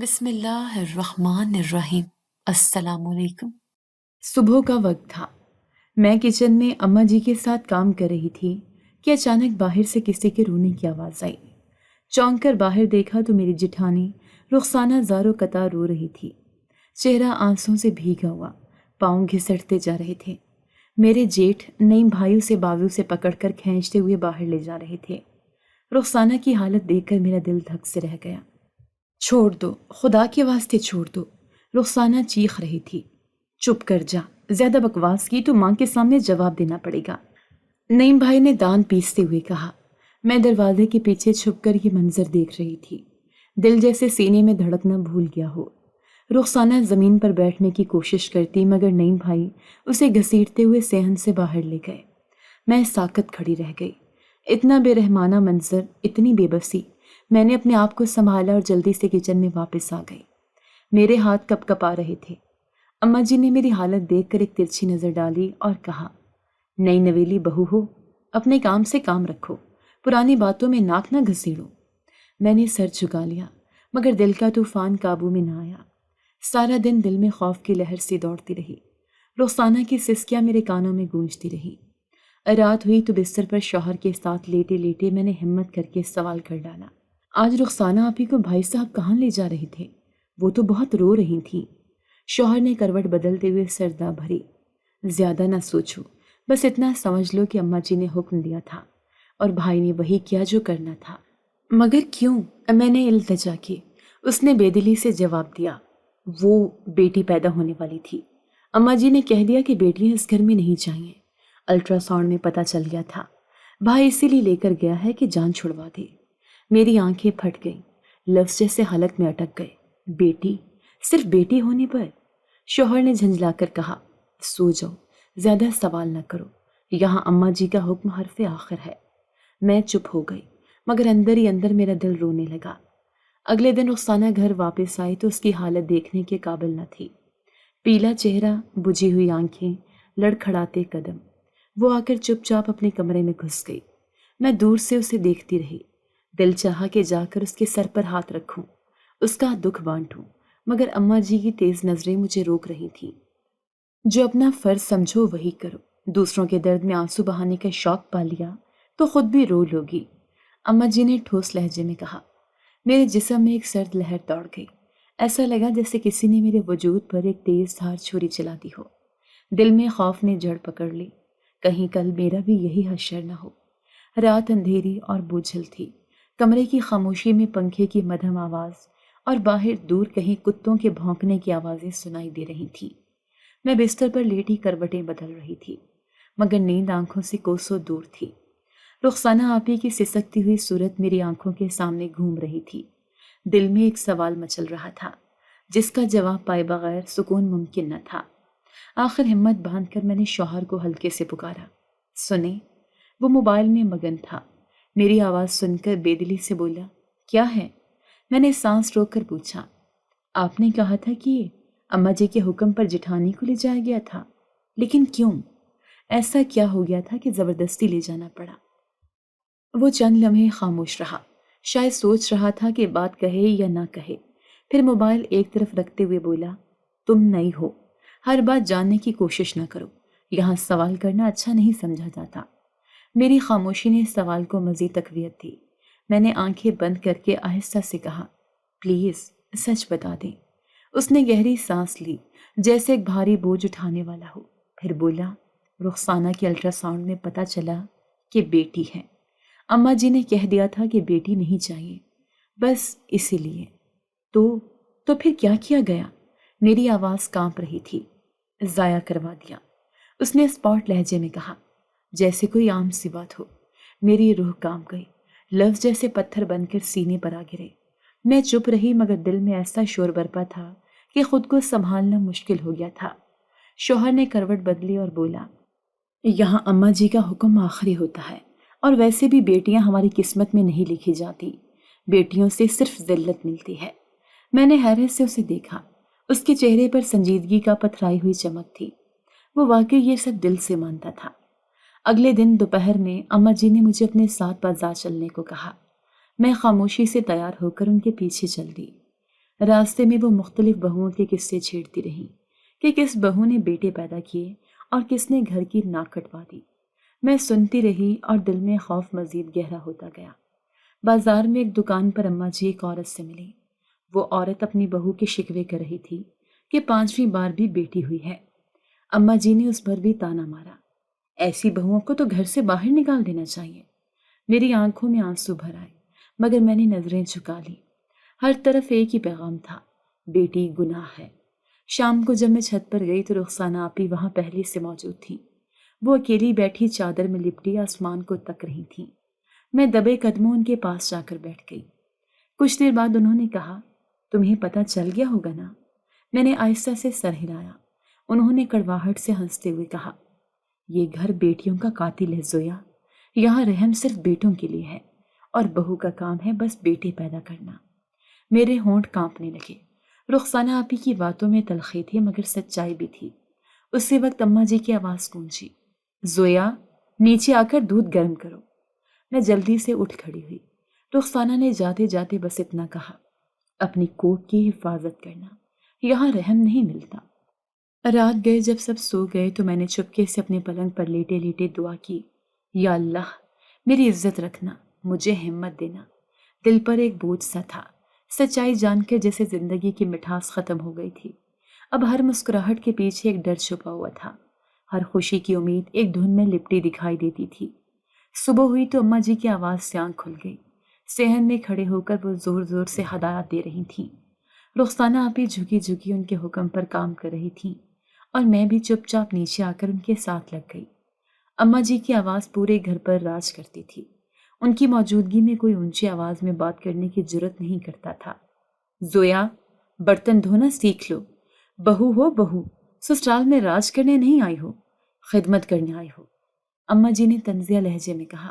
بسم اللہ الرحمن الرحیم۔ السلام علیکم۔ صبح کا وقت تھا۔ میں کچن میں اماں جی کے ساتھ کام کر رہی تھی کہ اچانک باہر سے کسی کے رونے کی آواز آئی۔ چونک کر باہر دیکھا تو میری جٹھانی رخسانہ زارو قطار رو رہی تھی۔ چہرہ آنسوں سے بھیگا ہوا، پاؤں گھسٹتے جا رہے تھے۔ میرے جیٹھ نئی بھائیوں سے باویوں سے پکڑ کر کھینچتے ہوئے باہر لے جا رہے تھے۔ رخسانہ کی حالت دیکھ کر میرا دل دھک سے رہ گیا۔ چھوڑ دو، خدا کے واسطے چھوڑ دو، رخسانہ چیخ رہی تھی۔ چپ کر جا، زیادہ بکواس کی تو ماں کے سامنے جواب دینا پڑے گا، نعیم بھائی نے دان پیستے ہوئے کہا۔ میں دروازے کے پیچھے چھپ کر یہ منظر دیکھ رہی تھی۔ دل جیسے سینے میں دھڑکنا بھول گیا ہو۔ رخسانہ زمین پر بیٹھنے کی کوشش کرتی مگر نعیم بھائی اسے گھسیٹتے ہوئے صحن سے باہر لے گئے۔ میں ساکت کھڑی رہ گئی۔ اتنا بے رحمانہ منظر، اتنی بے بسی۔ میں نے اپنے آپ کو سنبھالا اور جلدی سے کچن میں واپس آ گئی۔ میرے ہاتھ کپ کپ آ رہے تھے۔ اماں جی نے میری حالت دیکھ کر ایک ترچھی نظر ڈالی اور کہا، نئی نویلی بہو ہو، اپنے کام سے کام رکھو، پرانی باتوں میں ناک نہ گھسیڑو۔ میں نے سر جھکا لیا مگر دل کا طوفان قابو میں نہ آیا۔ سارا دن دل میں خوف کی لہر سی دوڑتی رہی۔ رخسانہ کی سسکیاں میرے کانوں میں گونجتی رہی۔ رات ہوئی تو بستر پر شوہر کے ساتھ لیٹے لیٹے میں نے ہمت کر کے سوال کر ڈالا، آج رخسانہ آپی کو بھائی صاحب کہاں لے جا رہے تھے؟ وہ تو بہت رو رہی تھیں۔ شوہر نے کروٹ بدلتے ہوئے سردہ بھری، زیادہ نہ سوچو، بس اتنا سمجھ لو کہ اماں جی نے حکم دیا تھا اور بھائی نے وہی کیا جو کرنا تھا۔ مگر کیوں؟ میں نے التجا کی۔ اس نے بے دلی سے جواب دیا، وہ بیٹی پیدا ہونے والی تھی۔ اماں جی نے کہہ دیا کہ بیٹیاں اس گھر میں نہیں چاہیے۔ الٹرا ساؤنڈ میں پتہ چل گیا تھا۔ بھائی اسی لیے لے کر گیا ہے کہ جان چھڑوا دے۔ میری آنکھیں پھٹ گئیں، لفظ جیسے حلق میں اٹک گئے۔ بیٹی؟ صرف بیٹی ہونے پر؟ شوہر نے جھنجلا کر کہا، سو جاؤ، زیادہ سوال نہ کرو، یہاں اماں جی کا حکم حرف آخر ہے۔ میں چپ ہو گئی مگر اندر ہی اندر میرا دل رونے لگا۔ اگلے دن رخسانہ گھر واپس آئی تو اس کی حالت دیکھنے کے قابل نہ تھی۔ پیلا چہرہ، بجھی ہوئی آنکھیں، لڑکھڑاتے قدم۔ وہ آ کر چپ چاپ اپنے کمرے میں گھس گئی۔ میں دور سے اسے دیکھتی رہی۔ دل چاہا کہ جا کر اس کے سر پر ہاتھ رکھوں، اس کا دکھ بانٹوں، مگر اماں جی کی تیز نظریں مجھے روک رہی تھیں۔ جو اپنا فرض سمجھو وہی کرو، دوسروں کے درد میں آنسو بہانے کا شوق پا لیا تو خود بھی رو لوگی، اماں جی نے ٹھوس لہجے میں کہا۔ میرے جسم میں ایک سرد لہر دوڑ گئی۔ ایسا لگا جیسے کسی نے میرے وجود پر ایک تیز دھار چھری چلا دی ہو۔ دل میں خوف نے جڑ پکڑ لی، کہیں کل میرا بھی یہی حشر نہ ہو۔ رات اندھیری اور بوجھل تھی۔ کمرے کی خاموشی میں پنکھے کی مدھم آواز اور باہر دور کہیں کتوں کے بھونکنے کی آوازیں سنائی دے رہی تھیں۔ میں بستر پر لیٹی کروٹیں بدل رہی تھی مگر نیند آنکھوں سے کوسوں دور تھی۔ رخسانہ آپی کی سسکتی ہوئی صورت میری آنکھوں کے سامنے گھوم رہی تھی۔ دل میں ایک سوال مچل رہا تھا جس کا جواب پائے بغیر سکون ممکن نہ تھا۔ آخر ہمت باندھ کر میں نے شوہر کو ہلکے سے پکارا، سنیں۔ وہ موبائل میں مگن تھا۔ میری آواز سن کر بے دلی سے بولا، کیا ہے؟ میں نے سانس روک کر پوچھا، آپ نے کہا تھا کہ اماں جی کے حکم پر جٹھانی کو لے جایا گیا تھا، لیکن کیوں؟ ایسا کیا ہو گیا تھا کہ زبردستی لے جانا پڑا؟ وہ چند لمحے خاموش رہا، شاید سوچ رہا تھا کہ بات کہے یا نہ کہے۔ پھر موبائل ایک طرف رکھتے ہوئے بولا، تم نئی ہو، ہر بات جاننے کی کوشش نہ کرو، یہاں سوال کرنا اچھا نہیں سمجھا جاتا۔ میری خاموشی نے سوال کو مزید تقویت دی۔ میں نے آنکھیں بند کر کے آہستہ سے کہا، پلیز سچ بتا دیں۔ اس نے گہری سانس لی جیسے ایک بھاری بوجھ اٹھانے والا ہو، پھر بولا، رخسانہ کے الٹرا ساؤنڈ میں پتہ چلا کہ بیٹی ہے۔ اماں جی نے کہہ دیا تھا کہ بیٹی نہیں چاہیے، بس اسی لیے۔ تو پھر کیا کیا گیا؟ میری آواز کانپ رہی تھی۔ ضائع کروا دیا، اس نے اسپاٹ لہجے میں کہا، جیسے کوئی عام سی بات ہو۔ میری روح کانپ گئی، لفظ جیسے پتھر بن کر سینے پر آ گرے۔ میں چپ رہی مگر دل میں ایسا شور برپا تھا کہ خود کو سنبھالنا مشکل ہو گیا تھا۔ شوہر نے کروٹ بدلی اور بولا، یہاں اماں جی کا حکم آخری ہوتا ہے، اور ویسے بھی بیٹیاں ہماری قسمت میں نہیں لکھی جاتی، بیٹیوں سے صرف ذلت ملتی ہے۔ میں نے حیرت سے اسے دیکھا، اس کے چہرے پر سنجیدگی کا پتھرائی ہوئی چمک تھی۔ وہ واقعی یہ سب دل سے مانتا تھا۔ اگلے دن دوپہر میں اماں جی نے مجھے اپنے ساتھ بازار چلنے کو کہا۔ میں خاموشی سے تیار ہو کر ان کے پیچھے چل دی۔ راستے میں وہ مختلف بہوؤں کے قصے چھیڑتی رہیں کہ کس بہو نے بیٹے پیدا کیے اور کس نے گھر کی ناک کٹوا دی۔ میں سنتی رہی اور دل میں خوف مزید گہرا ہوتا گیا۔ بازار میں ایک دکان پر اماں جی ایک عورت سے ملی۔ وہ عورت اپنی بہو کے شکوے کر رہی تھی کہ 5ویں بار بھی بیٹی ہوئی ہے۔ اماں جی نے اس پر بھی تانا مارا، ایسی بہوؤں کو تو گھر سے باہر نکال دینا چاہیے۔ میری آنکھوں میں آنسو بھر آئے، مگر میں نے نظریں جھکا لی۔ ہر طرف ایک ہی پیغام تھا، بیٹی گناہ ہے۔ شام کو جب میں چھت پر گئی تو رخسانہ آپی وہاں پہلے سے موجود تھیں۔ وہ اکیلی بیٹھی چادر میں لپٹی آسمان کو تک رہی تھیں۔ میں دبے قدموں ان کے پاس جا کر بیٹھ گئی۔ کچھ دیر بعد انہوں نے کہا، تمہیں پتہ چل گیا ہوگا نا؟ میں نے آہستہ سے سر ہلایا۔ انہوں نے کڑواہٹ سے ہنستے ہوئے کہا، یہ گھر بیٹیوں کا قاتل ہے زویا۔ یہاں رحم صرف بیٹوں کے لیے ہے اور بہو کا کام ہے بس بیٹے پیدا کرنا۔ میرے ہونٹ کانپنے لگے۔ رخسانہ آپی کی باتوں میں تلخی تھی مگر سچائی بھی تھی۔ اسی وقت اماں جی کی آواز گونجی، زویا نیچے آ کر دودھ گرم کرو۔ میں جلدی سے اٹھ کھڑی ہوئی۔ رخسانہ نے جاتے جاتے بس اتنا کہا، اپنی کوٹ کی حفاظت کرنا، یہاں رحم نہیں ملتا۔ رات گئے جب سب سو گئے تو میں نے چپکے سے اپنے پلنگ پر لیٹے لیٹے دعا کی، یا اللہ میری عزت رکھنا، مجھے ہمت دینا۔ دل پر ایک بوجھ سا تھا، سچائی جان کر جیسے زندگی کی مٹھاس ختم ہو گئی تھی۔ اب ہر مسکراہٹ کے پیچھے ایک ڈر چھپا ہوا تھا، ہر خوشی کی امید ایک دھن میں لپٹی دکھائی دیتی تھی۔ صبح ہوئی تو اماں جی کی آواز سے آنکھ کھل گئی۔ صحن میں کھڑے ہو کر وہ زور زور سے ہدایات دے رہی تھیں۔ رخسانہ آپی جھکی جھکی ان کے حکم پر کام کر رہی تھیں اور میں بھی چپ چاپ نیچے آ کر ان کے ساتھ لگ گئی۔ اماں جی کی آواز پورے گھر پر راج کرتی تھی۔ ان کی موجودگی میں کوئی اونچی آواز میں بات کرنے کی جرت نہیں کرتا تھا۔ زویا برتن دھونا سیکھ لو، بہو ہو بہو، سسرال میں راج کرنے نہیں آئی ہو، خدمت کرنے آئی ہو، اماں جی نے طنزیہ لہجے میں کہا۔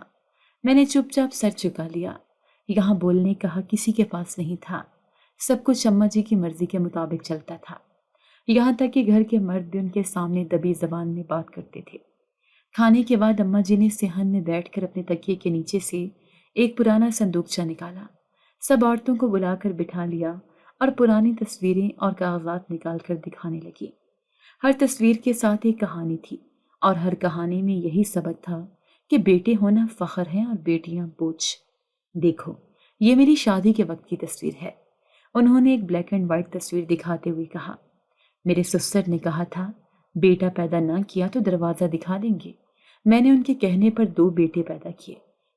میں نے چپ چاپ سر چکا لیا۔ یہاں بولنے کا حق کسی کے پاس نہیں تھا، سب کچھ اماں جی کی مرضی کے مطابق چلتا تھا، یہاں تک کہ گھر کے مرد بھی ان کے سامنے دبی زبان میں بات کرتے تھے۔ کھانے کے بعد اماں جی نے صحن میں بیٹھ کر اپنے تکیے کے نیچے سے ایک پرانا صندوقچہ نکالا، سب عورتوں کو بلا کر بٹھا لیا اور پرانی تصویریں اور کاغذات نکال کر دکھانے لگی۔ ہر تصویر کے ساتھ ایک کہانی تھی اور ہر کہانی میں یہی سبق تھا کہ بیٹے ہونا فخر ہے اور بیٹیاں بوجھ۔ دیکھو یہ میری شادی کے وقت کی تصویر ہے، انہوں نے ایک بلیک اینڈ وائٹ تصویر دکھاتے ہوئے کہا۔ میرے سسر نے کہا تھا بیٹا پیدا نہ کیا تو دروازہ دکھا دیں گے، میں نے ان کے کہنے پر 2 بیٹے پیدا کیے،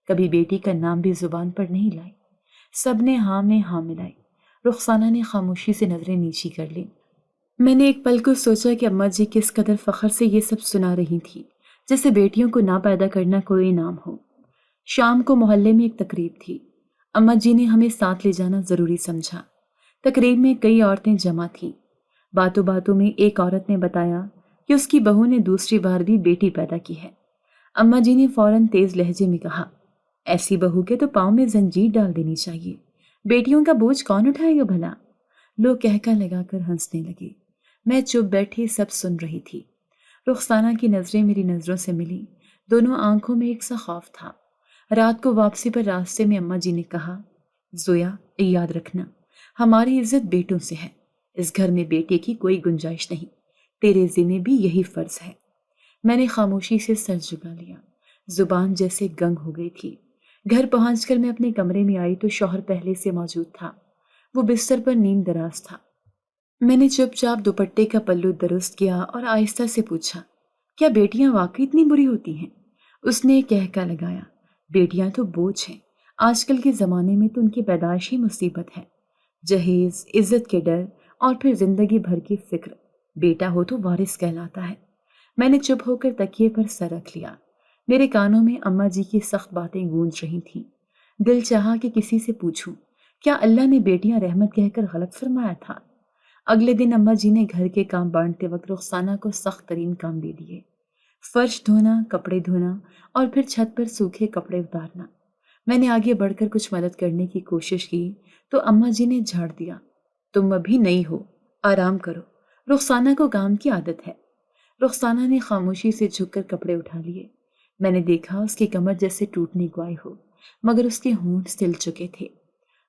کبھی بیٹی کا نام بھی زبان پر نہیں لائی۔ سب نے ہاں میں ہاں ملائی۔ رخسانہ نے خاموشی سے نظریں نیچی کر لیں۔ میں نے ایک پل کو سوچا کہ اماں جی کس قدر فخر سے یہ سب سنا رہی تھی، جیسے بیٹیوں کو نہ پیدا کرنا کوئی انعام ہو۔ شام کو محلے میں ایک تقریب تھی، اماں جی نے ہمیں ساتھ لے جانا ضروری سمجھا۔ تقریب میں کئی عورتیں جمع تھیں۔ باتوں باتوں میں ایک عورت نے بتایا کہ اس کی بہو نے دوسری بار بھی بیٹی پیدا کی ہے۔ اماں جی نے فوراً تیز لہجے میں کہا، ایسی بہو کے تو پاؤں میں زنجیر ڈال دینی چاہیے، بیٹیوں کا بوجھ کون اٹھائے گا بھلا؟ لوگ کہکا لگا کر ہنسنے لگے۔ میں چپ بیٹھی سب سن رہی تھی۔ رخسانہ کی نظریں میری نظروں سے ملی، دونوں آنکھوں میں ایک سا خوف تھا۔ رات کو واپسی پر راستے میں اماں جی نے کہا، زویا یاد رکھنا ہماری عزت بیٹوں سے ہے، اس گھر میں بیٹے کی کوئی گنجائش نہیں، تیرے ذمہ بھی یہی فرض ہے۔ میں نے خاموشی سے سر جھکا لیا، زبان جیسے گنگ ہو گئی تھی۔ گھر پہنچ کر میں اپنے کمرے میں آئی تو شوہر پہلے سے موجود تھا، وہ بستر پر نیم دراز تھا۔ میں نے چپ چاپ دوپٹے کا پلو درست کیا اور آہستہ سے پوچھا، کیا بیٹیاں واقعی اتنی بری ہوتی ہیں؟ اس نے کہکا لگایا، بیٹیاں تو بوجھ ہیں، آج کل کے زمانے میں تو ان کی پیدائش ہی مصیبت ہے، جہیز، عزت کے ڈر اور پھر زندگی بھر کی فکر، بیٹا ہو تو وارث کہلاتا ہے۔ میں نے چپ ہو کر تکیے پر سر رکھ لیا۔ میرے کانوں میں اماں جی کی سخت باتیں گونج رہی تھیں۔ دل چاہا کہ کسی سے پوچھوں، کیا اللہ نے بیٹیاں رحمت کہہ کر غلط فرمایا تھا؟ اگلے دن اماں جی نے گھر کے کام بانٹتے وقت رخسانہ کو سخت ترین کام دے دیے، فرش دھونا، کپڑے دھونا اور پھر چھت پر سوکھے کپڑے اتارنا۔ میں نے آگے بڑھ کر کچھ مدد کرنے کی کوشش کی تو اماں جی نے جھاڑ دیا، تم ابھی نئی ہو، آرام کرو، رخسانہ کو کام کی عادت ہے۔ رخسانہ نے خاموشی سے جھک کر کپڑے اٹھا لیے۔ میں نے دیکھا اس کی کمر جیسے ٹوٹنے کو آئی ہو، مگر اس کے ہونٹ سل چکے تھے۔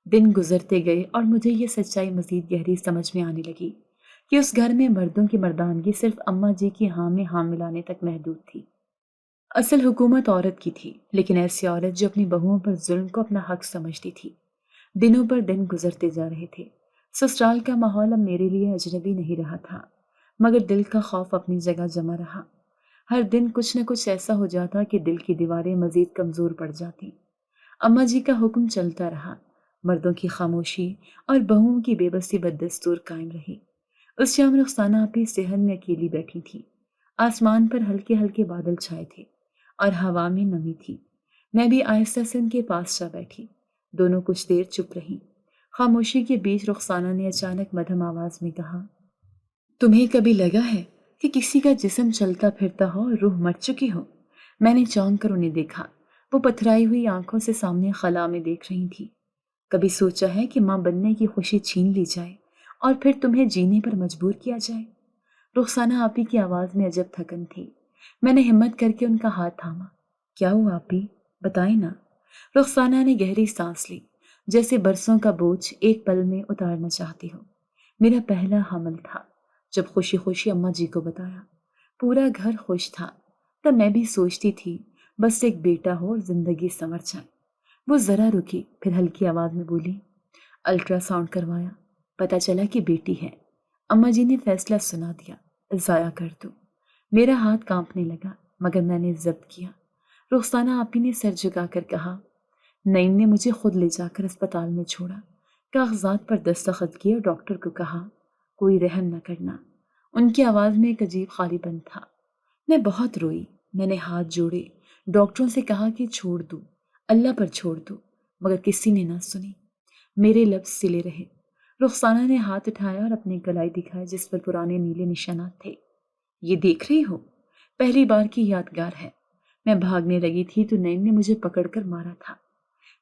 دن گزرتے گئے اور مجھے یہ سچائی مزید گہری سمجھ میں آنے لگی کہ اس گھر میں مردوں کی مردانگی صرف اماں جی کی ہاں میں ہاں ملانے تک محدود تھی۔ اصل حکومت عورت کی تھی، لیکن ایسی عورت جو اپنی بہوؤں پر ظلم کو اپنا حق سمجھتی تھی۔ دنوں پر دن گزرتے جا رہے تھے۔ سسرال کا ماحول اب میرے لیے اجنبی نہیں رہا تھا، مگر دل کا خوف اپنی جگہ جمع رہا۔ ہر دن کچھ نہ کچھ ایسا ہو جاتا کہ دل کی دیواریں مزید کمزور پڑ جاتی۔ اماں جی کا حکم چلتا رہا، مردوں کی خاموشی اور بہوؤں کی بے بسی بدستور قائم رہی۔ اس شام رخسانہ آپی صحن میں اکیلی بیٹھی تھی۔ آسمان پر ہلکے ہلکے بادل چھائے تھے اور ہوا میں نمی تھی۔ میں بھی آہستہ سے ان کے پاس جا بیٹھی۔ دونوں کچھ دیر چپ رہیں۔ خاموشی کے بیچ رخسانہ نے اچانک مدھم آواز میں کہا، تمہیں کبھی لگا ہے کہ کسی کا جسم چلتا پھرتا ہو اور روح مر چکی ہو؟ میں نے چونک کر انہیں دیکھا۔ وہ پتھرائی ہوئی آنکھوں سے سامنے خلا میں دیکھ رہی تھی۔ کبھی سوچا ہے کہ ماں بننے کی خوشی چھین لی جائے اور پھر تمہیں جینے پر مجبور کیا جائے؟ رخسانہ آپی کی آواز میں عجب تھکن تھی۔ میں نے ہمت کر کے ان کا ہاتھ تھاما۔ کیا ہوا آپی؟ بتائیں نا۔ رخسانہ نے گہری سانس لی، جیسے برسوں کا بوجھ ایک پل میں اتارنا چاہتی ہو۔ میرا پہلا حمل تھا۔ جب خوشی خوشی اماں جی کو بتایا، پورا گھر خوش تھا۔ تب میں بھی سوچتی تھی بس ایک بیٹا ہو اور زندگی سنور جائے۔ وہ ذرا رکی، پھر ہلکی آواز میں بولی، الٹرا ساؤنڈ کروایا، پتہ چلا کہ بیٹی ہے۔ اماں جی نے فیصلہ سنا دیا، ضائع کر دو۔ میرا ہاتھ کانپنے لگا، مگر میں نے ضبط کیا۔ رخسانہ آپی نے سر جھکا کر کہا، نعیم نے مجھے خود لے جا کر اسپتال میں چھوڑا، کاغذات پر دستخط کیے اور ڈاکٹر کو کہا کوئی رحم نہ کرنا۔ ان کی آواز میں ایک عجیب خالی پن تھا۔ میں بہت روئی۔ میں نے ہاتھ جوڑے، ڈاکٹروں سے کہا کہ چھوڑ دو، اللہ پر چھوڑ دو، مگر کسی نے نہ سنی۔ میرے لب سلے رہے۔ رخسانہ نے ہاتھ اٹھایا اور اپنے گلائی دکھائے جس پر پرانے نیلے نشانات تھے۔ یہ دیکھ رہی ہو؟ پہلی بار کی یادگار ہے۔ میں بھاگنے لگی تھی تو نعیم نے مجھے پکڑ کر مارا تھا۔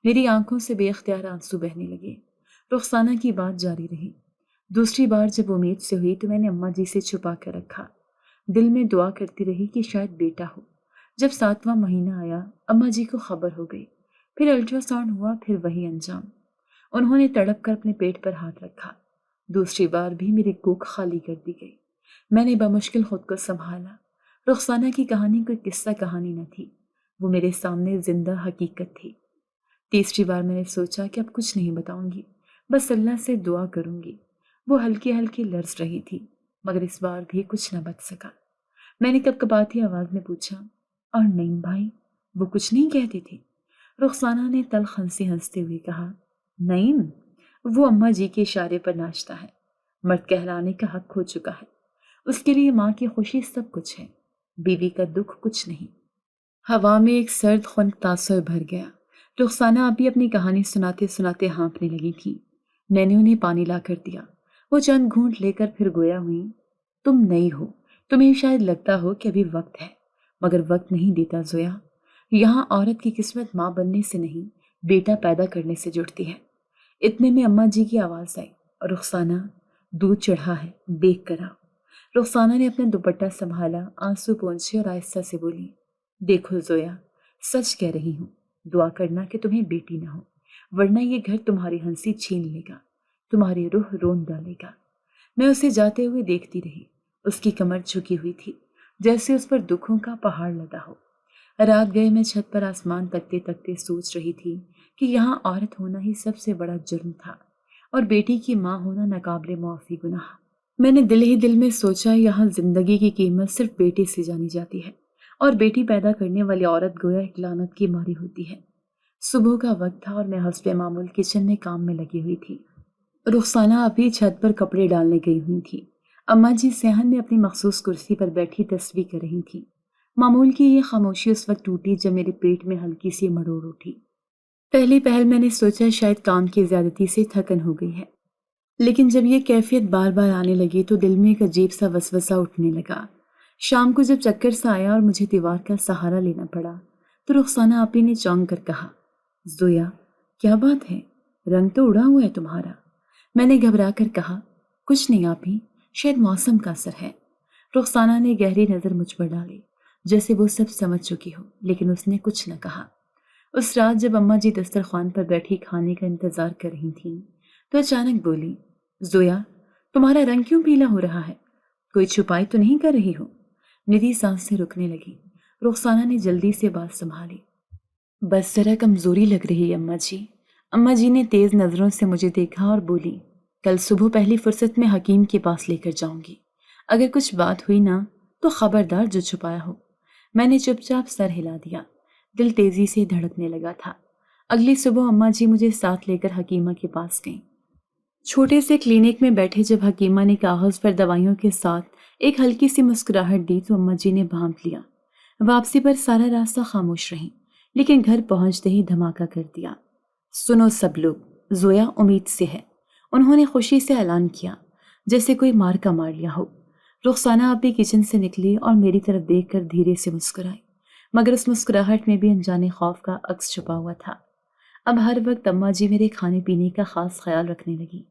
میری آنکھوں سے بے اختیار آنسو بہنے لگے۔ رخسانہ کی بات جاری رہی۔ دوسری بار جب امید سے ہوئی تو میں نے اماں جی سے چھپا کر رکھا۔ دل میں دعا کرتی رہی کہ شاید بیٹا ہو۔ جب 7واں مہینہ آیا، اماں جی کو خبر ہو گئی۔ پھر الٹرا ساؤنڈ ہوا، پھر وہی انجام۔ انہوں نے تڑپ کر اپنے پیٹ پر ہاتھ رکھا۔ دوسری بار بھی میری کوکھ خالی کر دی گئی۔ میں نے بمشکل خود کو سنبھالا۔ رخسانہ کی کہانی کوئی قصہ کہانی نہ تھی، وہ میرے سامنے زندہ حقیقت تھی۔ تیسری بار میں نے سوچا کہ اب کچھ نہیں بتاؤں گی، بس اللہ سے دعا کروں گی۔ وہ ہلکی ہلکی لرز رہی تھی، مگر اس بار بھی کچھ نہ بچ سکا۔ میں نے کپکپاتی آواز میں پوچھا، اور نعیم بھائی وہ کچھ نہیں کہتے تھے؟ رخسانہ نے تلخ ہنستے ہوئے کہا، نعیم وہ اماں جی کے اشارے پر ناچتا ہے، مرد کہلانے کا حق کھو چکا ہے۔ اس کے لیے ماں کی خوشی سب کچھ ہے، بیوی کا دکھ کچھ نہیں۔ ہوا میں ایک سرد خنک تاثر بھر گیا۔ رخسانہ ابھی اپنی کہانی سناتے سناتے ہانپنے لگی تھی۔ میں نے انہیں پانی لا کر دیا۔ وہ چند گھونٹ لے کر پھر گویا ہوئی، تم نئی ہو، تمہیں شاید لگتا ہو کہ ابھی وقت ہے، مگر وقت نہیں دیتا زویا۔ یہاں عورت کی قسمت ماں بننے سے نہیں، بیٹا پیدا کرنے سے جڑتی ہے۔ اتنے میں اماں جی کی آواز آئی، رخسانہ دودھ چڑھا ہے، دیکھ کر آؤ۔ رخسانہ نے اپنا دوپٹہ سنبھالا، آنسو پونچھے اور آہستہ سے بولی، دیکھو زویا، سچ کہہ رہی ہوں، دعا کرنا کہ تمہیں بیٹی نہ ہو، ورنہ یہ گھر تمہاری ہنسی چھین لے گا، تمہاری روح رون ڈالے گا۔ میں اسے جاتے ہوئے دیکھتی رہی۔ اس کی کمر جھکی ہوئی تھی، جیسے اس پر دکھوں کا پہاڑ لدا ہو۔ رات گئے میں چھت پر آسمان تکتے تکتے سوچ رہی تھی کہ یہاں عورت ہونا ہی سب سے بڑا جرم تھا اور بیٹی کی ماں ہونا ناقابل معافی گناہ۔ میں نے دل ہی دل میں سوچا یہاں زندگی کی قیمت صرف بیٹے سے جانی جاتی ہے، اور بیٹی پیدا کرنے والی عورت گویا ایک لعنت کی ماری ہوتی ہے۔ صبح کا وقت تھا اور میں حسب معمول کچن میں کام میں لگی ہوئی تھی۔ رخسانہ ابھی چھت پر کپڑے ڈالنے گئی ہوئی تھی۔ اماں جی صحن میں اپنی مخصوص کرسی پر بیٹھی تصویر کر رہی تھی۔ معمول کی یہ خاموشی اس وقت ٹوٹی جب میرے پیٹ میں ہلکی سی مروڑ اٹھی۔ پہلی پہل میں نے سوچا شاید کام کی زیادتی سے تھکن ہو گئی ہے، لیکن جب یہ کیفیت بار بار آنے لگی تو دل میں ایک عجیب سا وسوسہ اٹھنے لگا۔ شام کو جب چکر سا آیا اور مجھے دیوار کا سہارا لینا پڑا تو رخسانہ آپی نے چونک کر کہا، زویا کیا بات ہے، رنگ تو اڑا ہوا ہے تمہارا۔ میں نے گھبرا کر کہا، کچھ نہیں آپی، شاید موسم کا اثر ہے۔ رخسانہ نے گہری نظر مجھ پر ڈالی، جیسے وہ سب سمجھ چکی ہو، لیکن اس نے کچھ نہ کہا۔ اس رات جب اماں جی دسترخوان پر بیٹھی کھانے کا انتظار کر رہی تھیں تو اچانک بولی، زویا تمہارا رنگ کیوں پیلا ہو رہا ہے؟ کوئی چھپائی تو نہیں کر رہی ہو؟ میری سانسیں رکنے لگی۔ رخسانہ نے جلدی سے بات سنبھالی، بس ذرا کمزوری لگ رہی ہے اماں جی۔ اماں جی نے تیز نظروں سے مجھے دیکھا اور بولی، کل صبح پہلی فرصت میں حکیم کے پاس لے کر جاؤں گی، اگر کچھ بات ہوئی نا تو خبردار جو چھپایا ہو۔ میں نے چپ چاپ سر ہلا دیا۔ دل تیزی سے دھڑکنے لگا تھا۔ اگلی صبح اماں جی مجھے ساتھ لے کر حکیمہ کے پاس گئیں۔ چھوٹے سے کلینک میں بیٹھے جب حکیمہ نے کاغذ پر دوائیوں کے ساتھ ایک ہلکی سی مسکراہٹ دی تو اماں جی نے بھانپ لیا۔ واپسی پر سارا راستہ خاموش رہیں، لیکن گھر پہنچتے ہی دھماکہ کر دیا۔ سنو سب لوگ، زویا امید سے ہے، انہوں نے خوشی سے اعلان کیا، جیسے کوئی مار کا مار لیا ہو۔ رخسانہ اپنی کچن سے نکلی اور میری طرف دیکھ کر دھیرے سے مسکرائی، مگر اس مسکراہٹ میں بھی انجانے خوف کا عکس چھپا ہوا تھا۔ اب ہر وقت اماں جی میرے کھانے پینے کا خاص خیال رکھنے لگی۔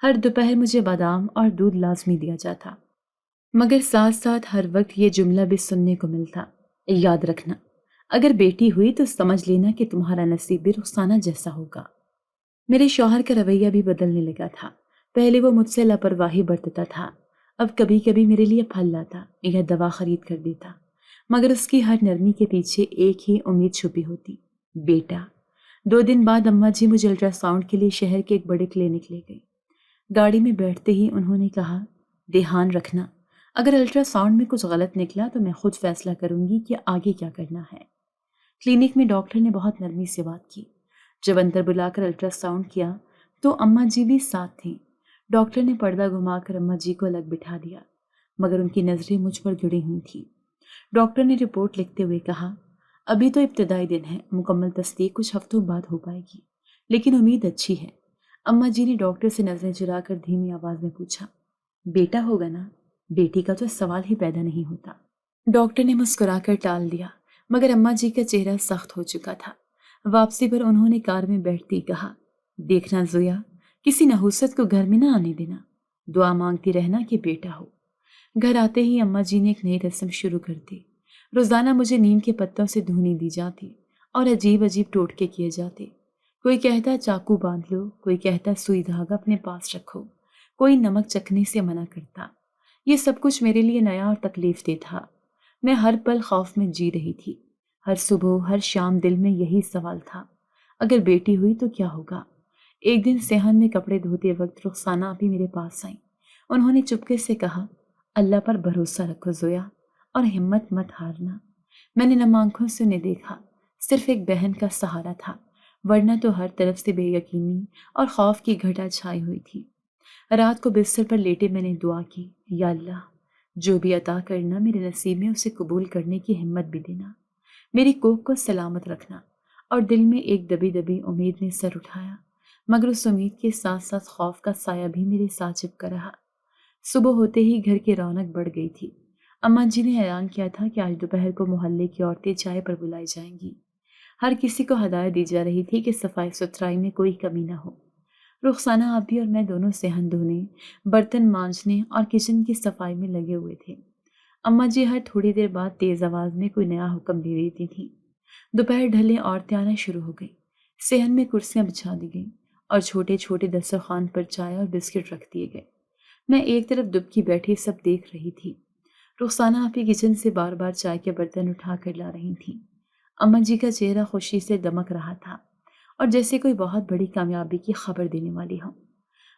ہر دوپہر مجھے بادام اور دودھ لازمی دیا جاتا، مگر ساتھ ساتھ ہر وقت یہ جملہ بھی سننے کو ملتا، یاد رکھنا اگر بیٹی ہوئی تو سمجھ لینا کہ تمہارا نصیب بھی رخسانہ جیسا ہوگا۔ میرے شوہر کا رویہ بھی بدلنے لگا تھا۔ پہلے وہ مجھ سے لاپرواہی برتتا تھا، اب کبھی کبھی میرے لیے پھل لاتا یا دوا خرید کر دیتا، مگر اس کی ہر نرمی کے پیچھے ایک ہی امید چھپی ہوتی، بیٹا۔ 2 دن بعد اماں جی مجھے الٹرا ساؤنڈ کے لیے شہر کے ایک بڑے کلینک لے گئی۔ گاڑی میں بیٹھتے ہی انہوں نے کہا، دھیان رکھنا اگر الٹرا ساؤنڈ میں کچھ غلط نکلا تو میں خود فیصلہ کروں گی کہ آگے کیا کرنا ہے۔ کلینک میں ڈاکٹر نے بہت نرمی سے بات کی۔ جب اندر بلا کر الٹرا ساؤنڈ کیا تو اماں جی بھی ساتھ تھیں۔ ڈاکٹر نے پردہ گھما کر اماں جی کو الگ بٹھا دیا، مگر ان کی نظریں مجھ پر گڑی ہوئی تھیں۔ ڈاکٹر نے رپورٹ لکھتے ہوئے کہا، ابھی تو ابتدائی دن ہے، مکمل تصدیق کچھ ہفتوں بعد ہو پائے گی، لیکن امید اچھی ہے۔ اماں جی نے ڈاکٹر سے نظریں چرا کر دھیمی آواز میں پوچھا، بیٹا ہوگا نا؟ بیٹی کا تو سوال ہی پیدا نہیں ہوتا۔ ڈاکٹر نے مسکرا کر ٹال دیا، مگر اماں جی کا چہرہ سخت ہو چکا تھا۔ واپسی پر انہوں نے کار میں بیٹھتے ہی کہا، دیکھنا زویا، کسی نحوست کو گھر میں نہ آنے دینا، دعا مانگتی رہنا کہ بیٹا ہو۔ گھر آتے ہی اماں جی نے ایک نئی رسم شروع کر دی۔ روزانہ مجھے نیم کے پتوں سے دھونی دی جاتی اور عجیب عجیب ٹوٹکے کیے جاتے۔ کوئی کہتا چاقو باندھ لو، کوئی کہتا سوئی دھاگا اپنے پاس رکھو، کوئی نمک چکھنے سے منع کرتا۔ یہ سب کچھ میرے لیے نیا اور تکلیف دہ تھا۔ میں ہر پل خوف میں جی رہی تھی۔ ہر صبح ہر شام دل میں یہی سوال تھا، اگر بیٹی ہوئی تو کیا ہوگا؟ ایک دن صحن میں کپڑے دھوتے وقت رخسانہ بھی میرے پاس آئیں۔ انہوں نے چپکے سے کہا، اللہ پر بھروسہ رکھو زویا اور ہمت مت ہارنا۔ میں نے نم آنکھوں سے انہیں دیکھا، صرف ایک بہن کا سہارا تھا، ورنہ تو ہر طرف سے بے یقینی اور خوف کی گھٹا چھائی ہوئی تھی۔ رات کو بستر پر لیٹے میں نے دعا کی، یا اللہ جو بھی عطا کرنا میرے نصیب میں اسے قبول کرنے کی ہمت بھی دینا، میری کوکھ کو سلامت رکھنا۔ اور دل میں ایک دبی دبی امید نے سر اٹھایا، مگر اس امید کے ساتھ ساتھ خوف کا سایہ بھی میرے ساتھ چپکا رہا۔ صبح ہوتے ہی گھر کی رونق بڑھ گئی تھی۔ اماں جی نے اعلان کیا تھا کہ آج دوپہر کو محلے کی عورتیں چائے پر بلائی جائیں گی۔ ہر کسی کو ہدایت دی جا رہی تھی کہ صفائی ستھرائی میں کوئی کمی نہ ہو۔ رخسانہ آپی اور میں دونوں صحن دھونے، برتن مانجنے اور کچن کی صفائی میں لگے ہوئے تھے۔ اماں جی ہر تھوڑی دیر بعد تیز آواز میں کوئی نیا حکم دے دیتی تھیں۔ دوپہر ڈھلے عورتیں آنا شروع ہو گئیں۔ صحن میں کرسیاں بچھا دی گئیں اور چھوٹے چھوٹے دسترخوان پر چائے اور بسکٹ رکھ دیے گئے۔ میں ایک طرف دبکی بیٹھی سب دیکھ رہی تھی۔ رخسانہ آپی کچن سے بار بار چائے کے برتن اٹھا کر لا رہی تھیں۔ اماں جی کا چہرہ خوشی سے دمک رہا تھا اور جیسے کوئی بہت بڑی کامیابی کی خبر دینے والی ہوں۔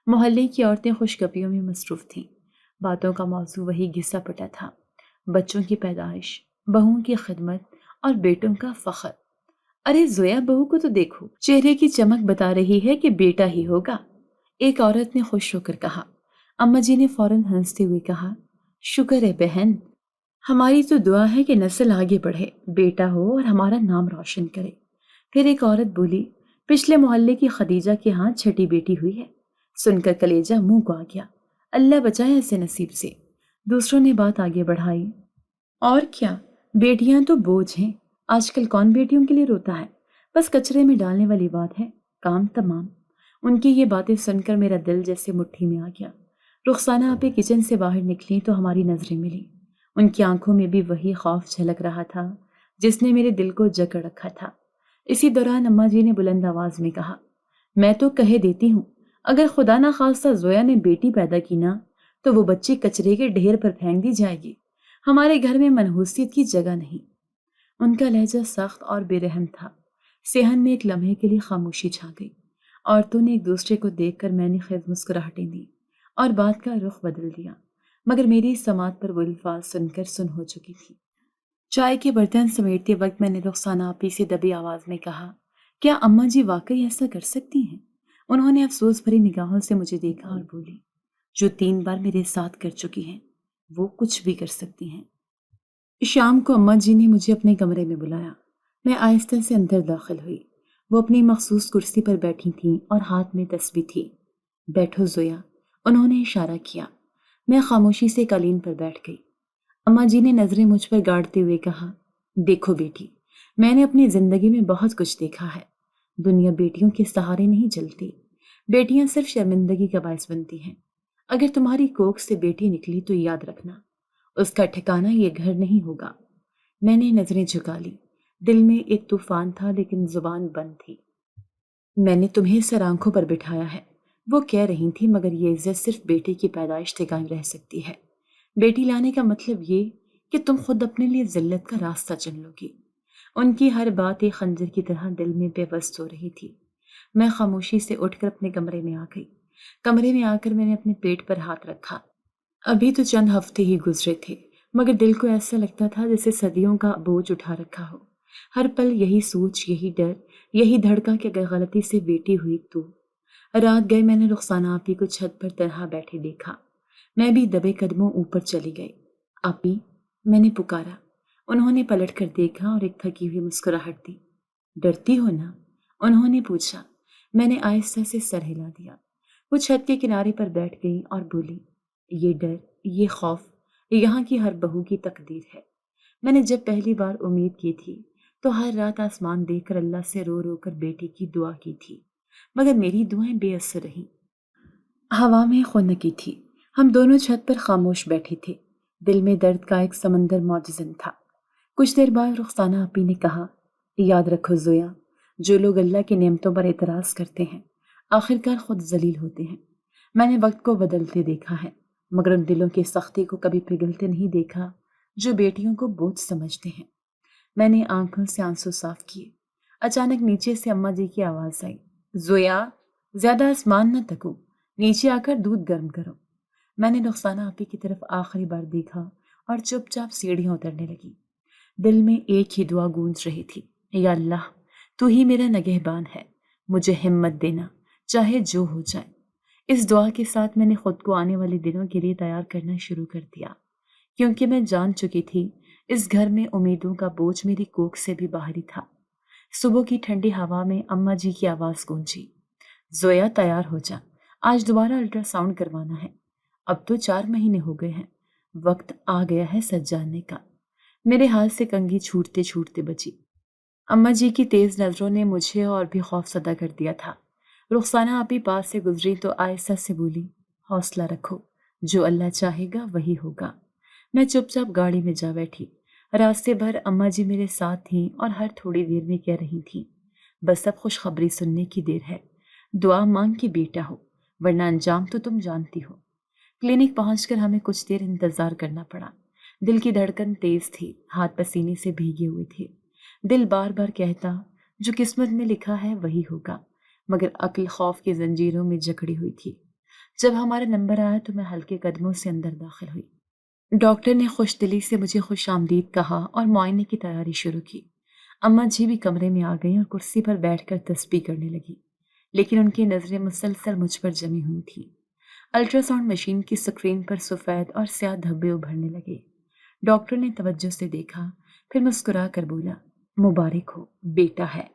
محلے کی عورتیں خوشگپیوں میں مصروف تھیں۔ باتوں کا موضوع وہی گھسا پٹا تھا، بچوں کی پیدائش، بہوؤں کی خدمت اور بیٹوں کا فخر۔ ارے زویا بہو کو تو دیکھو، چہرے کی چمک بتا رہی ہے کہ بیٹا ہی ہوگا، ایک عورت نے خوش ہو کر کہا۔ اماں جی نے فوراً ہنستے ہوئے کہا، شکر ہے بہن، ہماری تو دعا ہے کہ نسل آگے بڑھے، بیٹا ہو اور ہمارا نام روشن کرے۔ پھر ایک عورت بولی، پچھلے محلے کی خدیجہ کے ہاں چھٹی بیٹی ہوئی ہے۔ سن کر کلیجہ منہ کو آ گیا، اللہ بچائے ایسے نصیب سے۔ دوسروں نے بات آگے بڑھائی، اور کیا، بیٹیاں تو بوجھ ہیں، آج کل کون بیٹیوں کے لیے روتا ہے، بس کچرے میں ڈالنے والی بات ہے، کام تمام۔ ان کی یہ باتیں سن کر میرا دل جیسے مٹھی میں آ گیا۔ رخسانہ آپی کچن سے باہر نکلی تو ہماری نظریں ملی۔ ان کی آنکھوں میں بھی وہی خوف جھلک رہا تھا جس نے میرے دل کو جکڑ رکھا تھا، اسی دوران اماں جی نے بلند آواز میں کہا، میں تو کہہ دیتی ہوں اگر خدا نہ خواستہ زویا نے بیٹی پیدا کی نا تو وہ بچی کچرے کے ڈھیر پر پھینک دی جائے گی، ہمارے گھر میں منحوسیت کی جگہ نہیں۔ ان کا لہجہ سخت اور بے رحم تھا۔ صحن میں ایک لمحے کے لیے خاموشی چھا گئی۔ عورتوں نے ایک دوسرے کو دیکھ کر میں نے خیز مسکراہٹیں دی اور بات کا رخ بدل دیا، مگر میری سماعت پر وہ الفاظ سن کر سن ہو چکی تھی۔ چائے کے برتن سمیٹتے وقت میں نے رخسانہ آپی سے دبی آواز میں کہا، کیا اماں جی واقعی ایسا کر سکتی ہیں؟ انہوں نے افسوس بھری نگاہوں سے مجھے دیکھا اور بولی، جو 3 بار میرے ساتھ کر چکی ہیں وہ کچھ بھی کر سکتی ہیں۔ شام کو اماں جی نے مجھے اپنے کمرے میں بلایا۔ میں آہستہ سے اندر داخل ہوئی۔ وہ اپنی مخصوص کرسی پر بیٹھی تھیں اور ہاتھ میں تسبیح تھی۔ بیٹھو زویا، انہوں نے اشارہ کیا۔ میں خاموشی سے قالین پر بیٹھ گئی۔ اماں جی نے نظریں مجھ پر گاڑتے ہوئے کہا، دیکھو بیٹی، میں نے اپنی زندگی میں بہت کچھ دیکھا ہے۔ دنیا بیٹیوں کے سہارے نہیں چلتی، بیٹیاں صرف شرمندگی کا باعث بنتی ہیں۔ اگر تمہاری کوکھ سے بیٹی نکلی تو یاد رکھنا، اس کا ٹھکانہ یہ گھر نہیں ہوگا۔ میں نے نظریں جھکا لی۔ دل میں ایک طوفان تھا لیکن زبان بند تھی۔ میں نے تمہیں سر آنکھوں پر بٹھایا ہے، وہ کہہ رہی تھی، مگر یہ عزت صرف بیٹے کی پیدائش سے قائم رہ سکتی ہے۔ بیٹی لانے کا مطلب یہ کہ تم خود اپنے لیے ذلت کا راستہ چن لو گی۔ ان کی ہر بات ایک خنجر کی طرح دل میں بے بس ہو رہی تھی۔ میں خاموشی سے اٹھ کر اپنے کمرے میں آ گئی۔ کمرے میں آ کر میں نے اپنے پیٹ پر ہاتھ رکھا۔ ابھی تو چند ہفتے ہی گزرے تھے، مگر دل کو ایسا لگتا تھا جیسے صدیوں کا بوجھ اٹھا رکھا ہو۔ ہر پل یہی سوچ، یہی ڈر، یہی دھڑکا کہ اگر غلطی سے بیٹی ہوئی تو۔ رات گئے میں نے رخسانہ آپی کو چھت پر تنہا بیٹھے دیکھا۔ میں بھی دبے قدموں اوپر چلی گئی۔ آپی، میں نے پکارا۔ انہوں نے پلٹ کر دیکھا اور ایک تھکی ہوئی مسکراہٹ دی۔ ڈرتی ہو نا؟ انہوں نے پوچھا۔ میں نے آہستہ سے سر ہلا دیا۔ وہ چھت کے کنارے پر بیٹھ گئی اور بولی، یہ ڈر، یہ خوف یہاں کی ہر بہو کی تقدیر ہے۔ میں نے جب پہلی بار امید کی تھی تو ہر رات آسمان دیکھ کر اللہ سے رو رو کر بیٹی کی دعا کی تھی، مگر میری دعائیں بے اثر رہیں۔ ہوا میں خنکی تھی۔ ہم دونوں چھت پر خاموش بیٹھے تھے۔ دل میں درد کا ایک سمندر موجزن تھا۔ کچھ دیر بعد رخسانہ آپی نے کہا، یاد رکھو زویا، جو لوگ اللہ کی نعمتوں پر اعتراض کرتے ہیں آخرکار خود ذلیل ہوتے ہیں۔ میں نے وقت کو بدلتے دیکھا ہے، مگر ان دلوں کی سختی کو کبھی پگھلتے نہیں دیکھا جو بیٹیوں کو بوجھ سمجھتے ہیں۔ میں نے آنکھوں سے آنسو صاف کیے۔ اچانک نیچے سے اماں جی کی آواز آئی، زویا، زیادہ آسمان نہ تکو، نیچے آ کر دودھ گرم کرو۔ میں نے رخسانہ آپی کی طرف آخری بار دیکھا اور چپ چاپ سیڑھیاں اترنے لگی۔ دل میں ایک ہی دعا گونج رہی تھی، یا اللہ، تو ہی میرا نگہبان ہے، مجھے ہمت دینا، چاہے جو ہو جائے۔ اس دعا کے ساتھ میں نے خود کو آنے والے دنوں کے لیے تیار کرنا شروع کر دیا، کیونکہ میں جان چکی تھی اس گھر میں امیدوں کا بوجھ میری کوکھ سے بھی باہری تھا۔ صبح کی ٹھنڈی ہوا میں اماں جی کی آواز گونجی، زویا تیار ہو جا، آج دوبارہ الٹرا ساؤنڈ کروانا ہے۔ اب تو 4 مہینے ہو گئے ہیں، وقت آ گیا ہے سچ جاننے کا۔ میرے ہاتھ سے کنگھی چھوٹتے چھوٹتے بچی۔ اماں جی کی تیز نظروں نے مجھے اور بھی خوف زدہ کر دیا تھا۔ رخسانہ آپی پاس سے گزری تو آہستہ سے بولی، حوصلہ رکھو، جو اللہ چاہے گا وہی ہوگا۔ میں چپ چاپ گاڑی میں جا بیٹھی۔ راستے بھر اماں جی میرے ساتھ تھیں اور ہر تھوڑی دیر میں کہہ رہی تھیں، بس اب خوشخبری سننے کی دیر ہے، دعا مانگ کے بیٹا ہو، ورنہ انجام تو تم جانتی ہو۔ کلینک پہنچ کر ہمیں کچھ دیر انتظار کرنا پڑا۔ دل کی دھڑکن تیز تھی، ہاتھ پسینے سے بھیگے ہوئے تھے۔ دل بار بار کہتا، جو قسمت میں لکھا ہے وہی ہوگا، مگر عقل خوف کی زنجیروں میں جکڑی ہوئی تھی۔ جب ہمارا نمبر آیا تو میں ہلکے قدموں سے اندر داخل ہوئی۔ ڈاکٹر نے خوش دلی سے مجھے خوش آمدید کہا اور معائنے کی تیاری شروع کی۔ اماں جی بھی کمرے میں آ گئیں اور کرسی پر بیٹھ کر تسبیح کرنے لگی، لیکن ان کی نظریں مسلسل مجھ پر جمی ہوئی تھیں۔ الٹرا ساؤنڈ مشین کی سکرین پر سفید اور سیاہ دھبے ابھرنے لگے۔ ڈاکٹر نے توجہ سے دیکھا، پھر مسکرا کر بولا، مبارک ہو، بیٹا ہے۔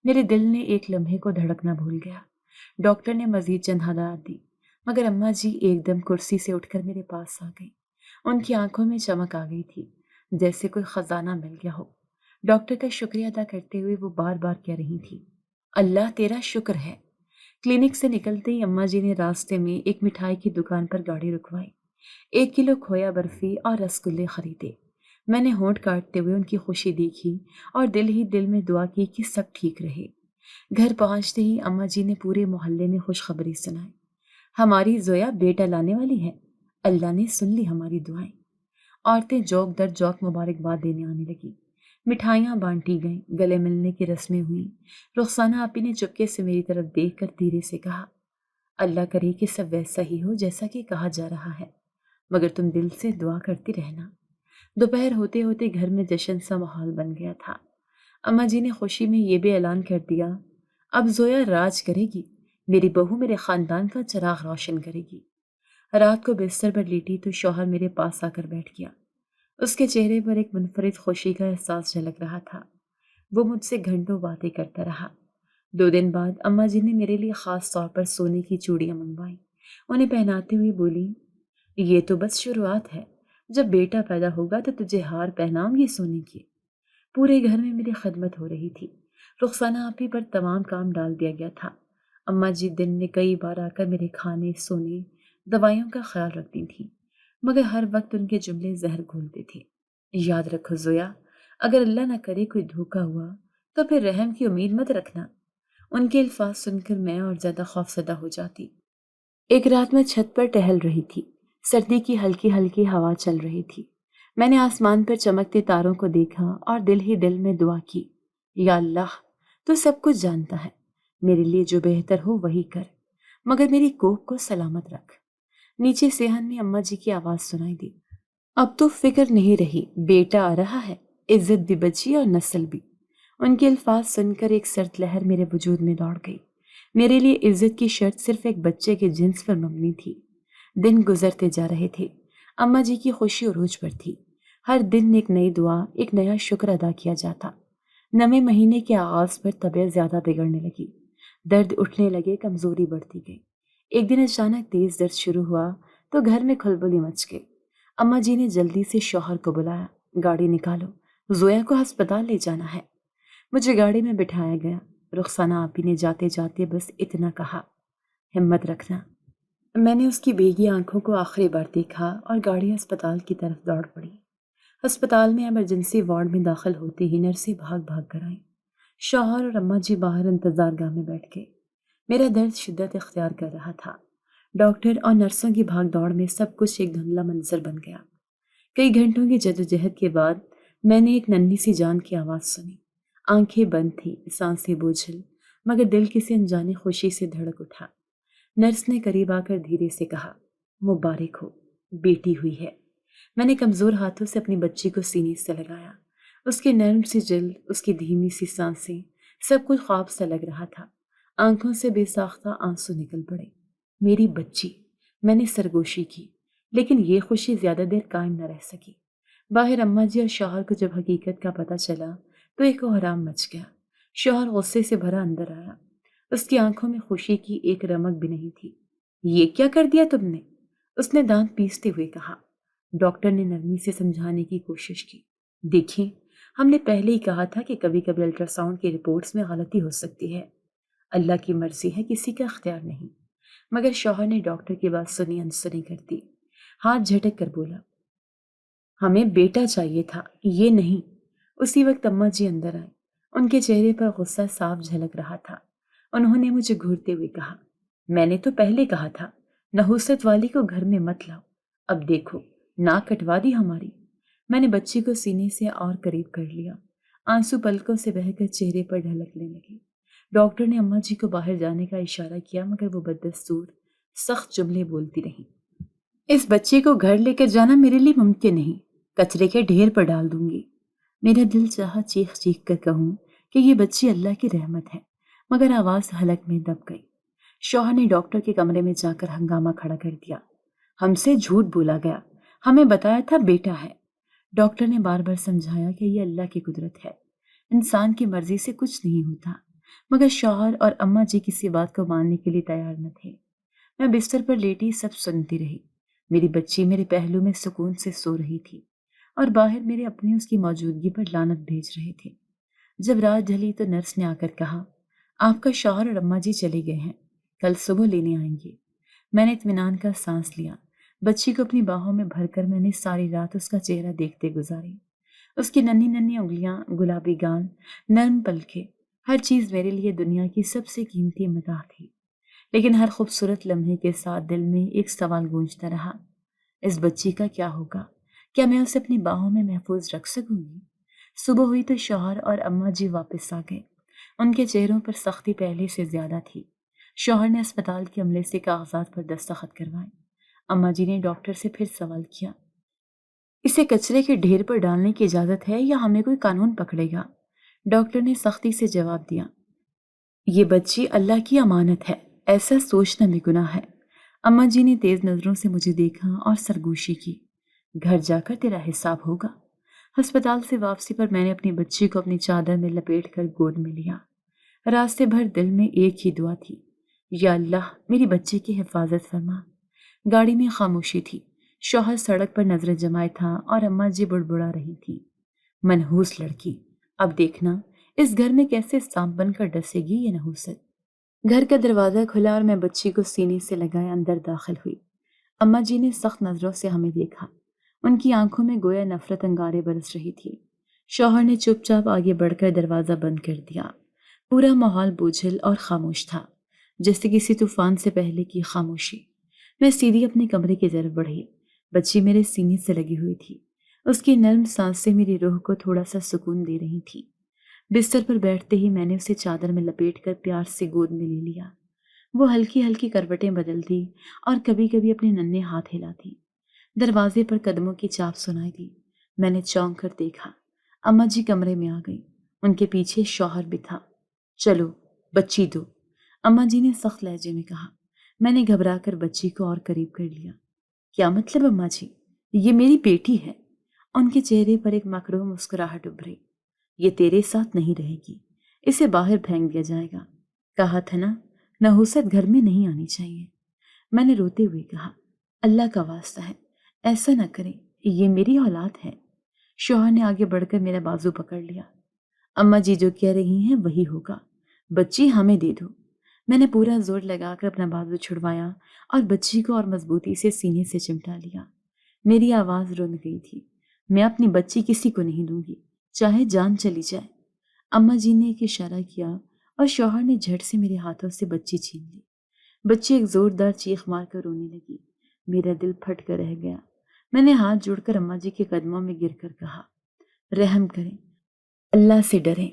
میرے دل نے ایک لمحے کو دھڑکنا بھول گیا۔ ڈاکٹر نے مزید چند ہدایات دی، مگر اماں جی ایک دم کرسی سے اٹھ کر میرے پاس آ گئی۔ ان کی آنکھوں میں چمک آ گئی تھی، جیسے کوئی خزانہ مل گیا ہو۔ ڈاکٹر کا شکریہ ادا کرتے ہوئے وہ بار بار کہہ رہی تھی، اللہ تیرا شکر ہے۔ کلینک سے نکلتے ہی اماں جی نے راستے میں ایک مٹھائی کی دکان پر گاڑی رکوائی۔ 1 کلو کھویا برفی اور رسگلے خریدے۔ میں نے ہونٹ کاٹتے ہوئے ان کی خوشی دیکھی اور دل ہی دل میں دعا کی کہ سب ٹھیک رہے۔ گھر پہنچتے ہی اماں جی نے پورے محلے میں خوشخبری سنائی، ہماری زویا بیٹا لانے والی ہے، اللہ نے سن لی ہماری دعائیں۔ عورتیں جوک در جوک مبارکباد دینے آنے لگی، مٹھائیاں بانٹی گئیں، گلے ملنے کی رسمیں ہوئیں۔ رخسانہ آپی نے چپکے سے میری طرف دیکھ کر دھیرے سے کہا، اللہ کرے کہ سب ویسا ہی ہو جیسا کہ کہا جا رہا ہے، مگر تم دل سے دعا کرتی رہنا۔ دوپہر ہوتے ہوتے گھر میں جشن سا ماحول بن گیا تھا۔ اماں جی نے خوشی میں یہ بھی اعلان کر دیا، اب زویا راج کرے گی، میری بہو میرے خاندان کا چراغ روشن کرے گی۔ رات کو بستر پر لیٹی تو شوہر میرے پاس آ کر بیٹھ گیا۔ اس کے چہرے پر ایک منفرد خوشی کا احساس جھلک رہا تھا۔ وہ مجھ سے گھنٹوں باتیں کرتا رہا۔ 2 دن بعد اماں جی نے میرے لیے خاص طور پر سونے کی چوڑیاں منگوائیں۔ انہیں پہناتے ہوئے بولی، یہ تو بس شروعات ہے، جب بیٹا پیدا ہوگا تو تجھے ہار پہناؤں گی سونے کی۔ پورے گھر میں میری خدمت ہو رہی تھی۔ رخسانہ آپی پر تمام کام ڈال دیا گیا تھا۔ اماں جی دن میں کئی بار آ کر میرے کھانے، سونے، دوائیوں کا خیال رکھتی تھیں، مگر ہر وقت ان کے جملے زہر گھولتے تھے۔ یاد رکھو زویا، اگر اللہ نہ کرے کوئی دھوکا ہوا تو پھر رحم کی امید مت رکھنا۔ ان کے الفاظ سن کر میں اور زیادہ خوفزدہ ہو جاتی۔ ایک رات میں چھت پر ٹہل رہی تھی، سردی کی ہلکی ہلکی ہوا چل رہی تھی۔ میں نے آسمان پر چمکتے تاروں کو دیکھا اور دل ہی دل میں دعا کی، یا اللہ تو سب کچھ جانتا ہے، میرے لیے جو بہتر ہو وہی کر، مگر میری کوکھ کو سلامت رکھ۔ نیچے صحن میں اماں جی کی آواز سنائی دی، اب تو فکر نہیں رہی، بیٹا آ رہا ہے، عزت بھی بچی اور نسل بھی۔ ان کے الفاظ سن کر ایک سرد لہر میرے وجود میں دوڑ گئی۔ میرے لیے عزت کی شرط صرف ایک بچے کے جنس پر مبنی تھی۔ دن گزرتے جا رہے تھے، اماں جی کی خوشی عروج پر تھی۔ ہر دن ایک نئی دعا، ایک نیا شکر ادا کیا جاتا۔ نویں مہینے کے آغاز پر طبیعت زیادہ بگڑنے لگی، درد اٹھنے لگے، کمزوری بڑھتی گئی۔ ایک دن اچانک تیز درد شروع ہوا تو گھر میں کھلبلی مچ گئی۔ اماں جی نے جلدی سے شوہر کو بلایا، گاڑی نکالو، زویا کو ہسپتال لے جانا ہے۔ مجھے گاڑی میں بٹھایا گیا۔ رخسانہ آپی نے جاتے جاتے بس اتنا کہا، ہمت رکھنا۔ میں نے اس کی بھیگی آنکھوں کو آخری بار دیکھا اور گاڑی ہسپتال کی طرف دوڑ پڑی۔ ہسپتال میں ایمرجنسی وارڈ میں داخل ہوتے ہی نرسیں بھاگ بھاگ کر آئیں۔ شوہر اور اماں جی باہر انتظار گاہ میں بیٹھ گئے۔ میرا درد شدت اختیار کر رہا تھا۔ ڈاکٹر اور نرسوں کی بھاگ دوڑ میں سب کچھ ایک دھندلا منظر بن گیا۔ کئی گھنٹوں کی جدوجہد کے بعد میں نے ایک ننھی سی جان کی آواز سنی۔ آنکھیں بند تھیں، سانسیں بوجھل، مگر دل کسی انجانی خوشی سے دھڑک اٹھا۔ نرس نے قریب آ کر دھیرے سے کہا، مبارک ہو، بیٹی ہوئی ہے۔ میں نے کمزور ہاتھوں سے اپنی بچی کو سینے سے لگایا۔ اس کے نرم سی جلد، اس کی دھیمی سی سانسیں، سب کچھ خواب سا لگ رہا تھا۔ آنکھوں سے بے ساختہ آنسو نکل پڑے۔ میری بچی، میں نے سرگوشی کی، لیکن یہ خوشی زیادہ دیر قائم نہ رہ سکی۔ باہر اماں جی اور شوہر کو جب حقیقت کا پتہ چلا تو ایک کوہرام مچ گیا۔ شوہر غصے سے بھرا اندر آیا۔ اس کی آنکھوں میں خوشی کی ایک رمق بھی نہیں تھی۔ یہ کیا کر دیا تم نے؟ اس نے دانت پیستے ہوئے کہا۔ ڈاکٹر نے نرمی سے سمجھانے کی کوشش کی، دیکھیں، ہم نے پہلے ہی کہا تھا کہ کبھی کبھی الٹرا ساؤنڈ کی رپورٹس میں غلطی ہو سکتی ہے، اللہ کی مرضی ہے، کسی کا اختیار نہیں۔ مگر شوہر نے ڈاکٹر کی بات سنی انسنی کر دی، ہاتھ جھٹک کر بولا، ہمیں بیٹا چاہیے تھا، یہ نہیں۔ اسی وقت اماں جی اندر آئے۔ ان کے چہرے پر غصہ صاف جھلک رہا تھا۔ انہوں نے مجھے گھورتے ہوئے کہا، میں نے تو پہلے کہا تھا نحوست والی کو گھر میں مت لاؤ، اب دیکھو ناک کٹوا دی ہماری۔ میں نے بچی کو سینے سے اور قریب کر لیا۔ آنسو پلکوں سے بہہ کر چہرے پر ڈھلکنے لگے۔ ڈاکٹر نے اماں جی کو باہر جانے کا اشارہ کیا، مگر وہ بددستور سخت جملے بولتی رہیں، اس بچے کو گھر لے کر جانا میرے لیے ممکن نہیں، کچرے کے ڈھیر پر ڈال دوں گی۔ میرا دل چاہا چیخ چیخ کر کہوں کہ یہ بچی اللہ کی رحمت ہے، مگر آواز حلق میں دب گئی۔ شوہر نے ڈاکٹر کے کمرے میں جا کر ہنگامہ کھڑا کر دیا، ہم سے جھوٹ بولا گیا، ہمیں بتایا تھا بیٹا ہے۔ ڈاکٹر نے بار بار سمجھایا کہ یہ اللہ کی قدرت ہے، انسان کی مرضی سے کچھ نہیں ہوتا، مگر شوہر اور اماں جی کسی بات کو ماننے کے لیے تیار نہ تھے۔ میں بستر پر لیٹی سب سنتی رہی۔ میری بچی میرے پہلو میں سکون سے سو رہی تھی اور باہر میرے اپنے اس کی موجودگی پر لعنت بھیج رہے تھے۔ جب رات ڈھلی تو نرس نے آ کر کہا، آپ کا شوہر اور اماں جی چلے گئے ہیں، کل صبح لینے آئیں گے۔ میں نے اطمینان کا سانس لیا۔ بچی کو اپنی باہوں میں بھر کر میں نے ساری رات اس کا چہرہ دیکھتے گزاری۔ اس کی ننھی ننھی انگلیاں، گلابی گال، نرم پلکیں، ہر چیز میرے لیے دنیا کی سب سے قیمتی متاع تھی۔ لیکن ہر خوبصورت لمحے کے ساتھ دل میں ایک سوال گونجتا رہا، اس بچی کا کیا ہوگا؟ کیا میں اسے اپنی باہوں میں محفوظ رکھ سکوں گی؟ صبح ہوئی تو شوہر اور اماں جی واپس آ گئے۔ ان کے چہروں پر سختی پہلے سے زیادہ تھی۔ شوہر نے اسپتال کے عملے سے کاغذات پر دستخط کروائے۔ اماں جی نے ڈاکٹر سے پھر سوال کیا، اسے کچرے کے ڈھیر پر ڈالنے کی اجازت ہے یا ہمیں کوئی قانون پکڑے گا؟ ڈاکٹر نے سختی سے جواب دیا، یہ بچی اللہ کی امانت ہے، ایسا سوچنا بھی گناہ ہے۔ اماں جی نے تیز نظروں سے مجھے دیکھا اور سرگوشی کی، گھر جا کر تیرا حساب ہوگا۔ ہسپتال سے واپسی پر میں نے اپنی بچی کو اپنی چادر میں لپیٹ کر گود میں لیا۔ راستے بھر دل میں ایک ہی دعا تھی، یا اللہ میری بچی کی حفاظت فرما۔ گاڑی میں خاموشی تھی۔ شوہر سڑک پر نظریں جمائے تھا اور اماں جی بڑبڑا رہی تھی، منحوس لڑکی، اب دیکھنا اس گھر میں کیسے سانپ بن کر ڈسے گی یہ نحوست۔ گھر کا دروازہ کھلا اور میں بچی کو سینے سے لگائے اندر داخل ہوئی۔ اماں جی نے سخت نظروں سے ہمیں دیکھا، ان کی آنکھوں میں گویا نفرت انگارے برس رہی تھی۔ شوہر نے چپ چاپ آگے بڑھ کر دروازہ بند کر دیا۔ پورا ماحول بوجھل اور خاموش تھا، جیسے کسی طوفان سے پہلے کی خاموشی۔ میں سیدھی اپنے کمرے کی طرف بڑھی۔ بچی میرے سینے سے لگی ہوئی تھی، اس کی نرم سانسیں میری روح کو تھوڑا سا سکون دے رہی تھی۔ بستر پر بیٹھتے ہی میں نے اسے چادر میں لپیٹ کر پیار سے گود میں لے لیا۔ وہ ہلکی ہلکی کروٹیں بدلتی اور کبھی کبھی اپنے ننھے ہاتھ ہلاتی۔ دروازے پر قدموں کی چاپ سنائی دی۔ میں نے چونک کر دیکھا، اماں جی کمرے میں آ گئی، ان کے پیچھے شوہر بھی تھا۔ چلو بچی دو، اماں جی نے سخت لہجے میں کہا۔ میں نے گھبرا کر بچی کو اور قریب کر لیا۔ کیا مطلب اماں جی؟ یہ میری بیٹی ہے۔ ان کے چہرے پر ایک مکروہ مسکراہٹ ابھری۔ یہ تیرے ساتھ نہیں رہے گی، اسے باہر پھینک دیا جائے گا۔ کہا تھا نا، نحوست گھر میں نہیں آنی چاہیے۔ میں نے روتے ہوئے کہا، اللہ کا واسطہ ہے ایسا نہ کریں، یہ میری اولاد ہے۔ شوہر نے آگے بڑھ کر میرا بازو پکڑ لیا۔ اماں جی جو کہہ رہی ہیں وہی ہوگا، بچی ہمیں دے دو۔ میں نے پورا زور لگا کر اپنا بازو چھڑوایا اور بچی کو اور مضبوطی سے سینے سے چمٹا لیا۔ میری آواز رن گئی تھی، میں اپنی بچی کسی کو نہیں دوں گی، چاہے جان چلی جائے۔ اماں جی نے ایک اشارہ کیا اور شوہر نے جھٹ سے میرے ہاتھوں سے بچی چھین لی۔ بچی ایک زوردار چیخ مار کر رونے لگی۔ میرا دل پھٹ کر رہ گیا۔ میں نے ہاتھ جوڑ کر اماں جی کے قدموں میں گر کر کہا، رحم کریں، اللہ سے ڈریں۔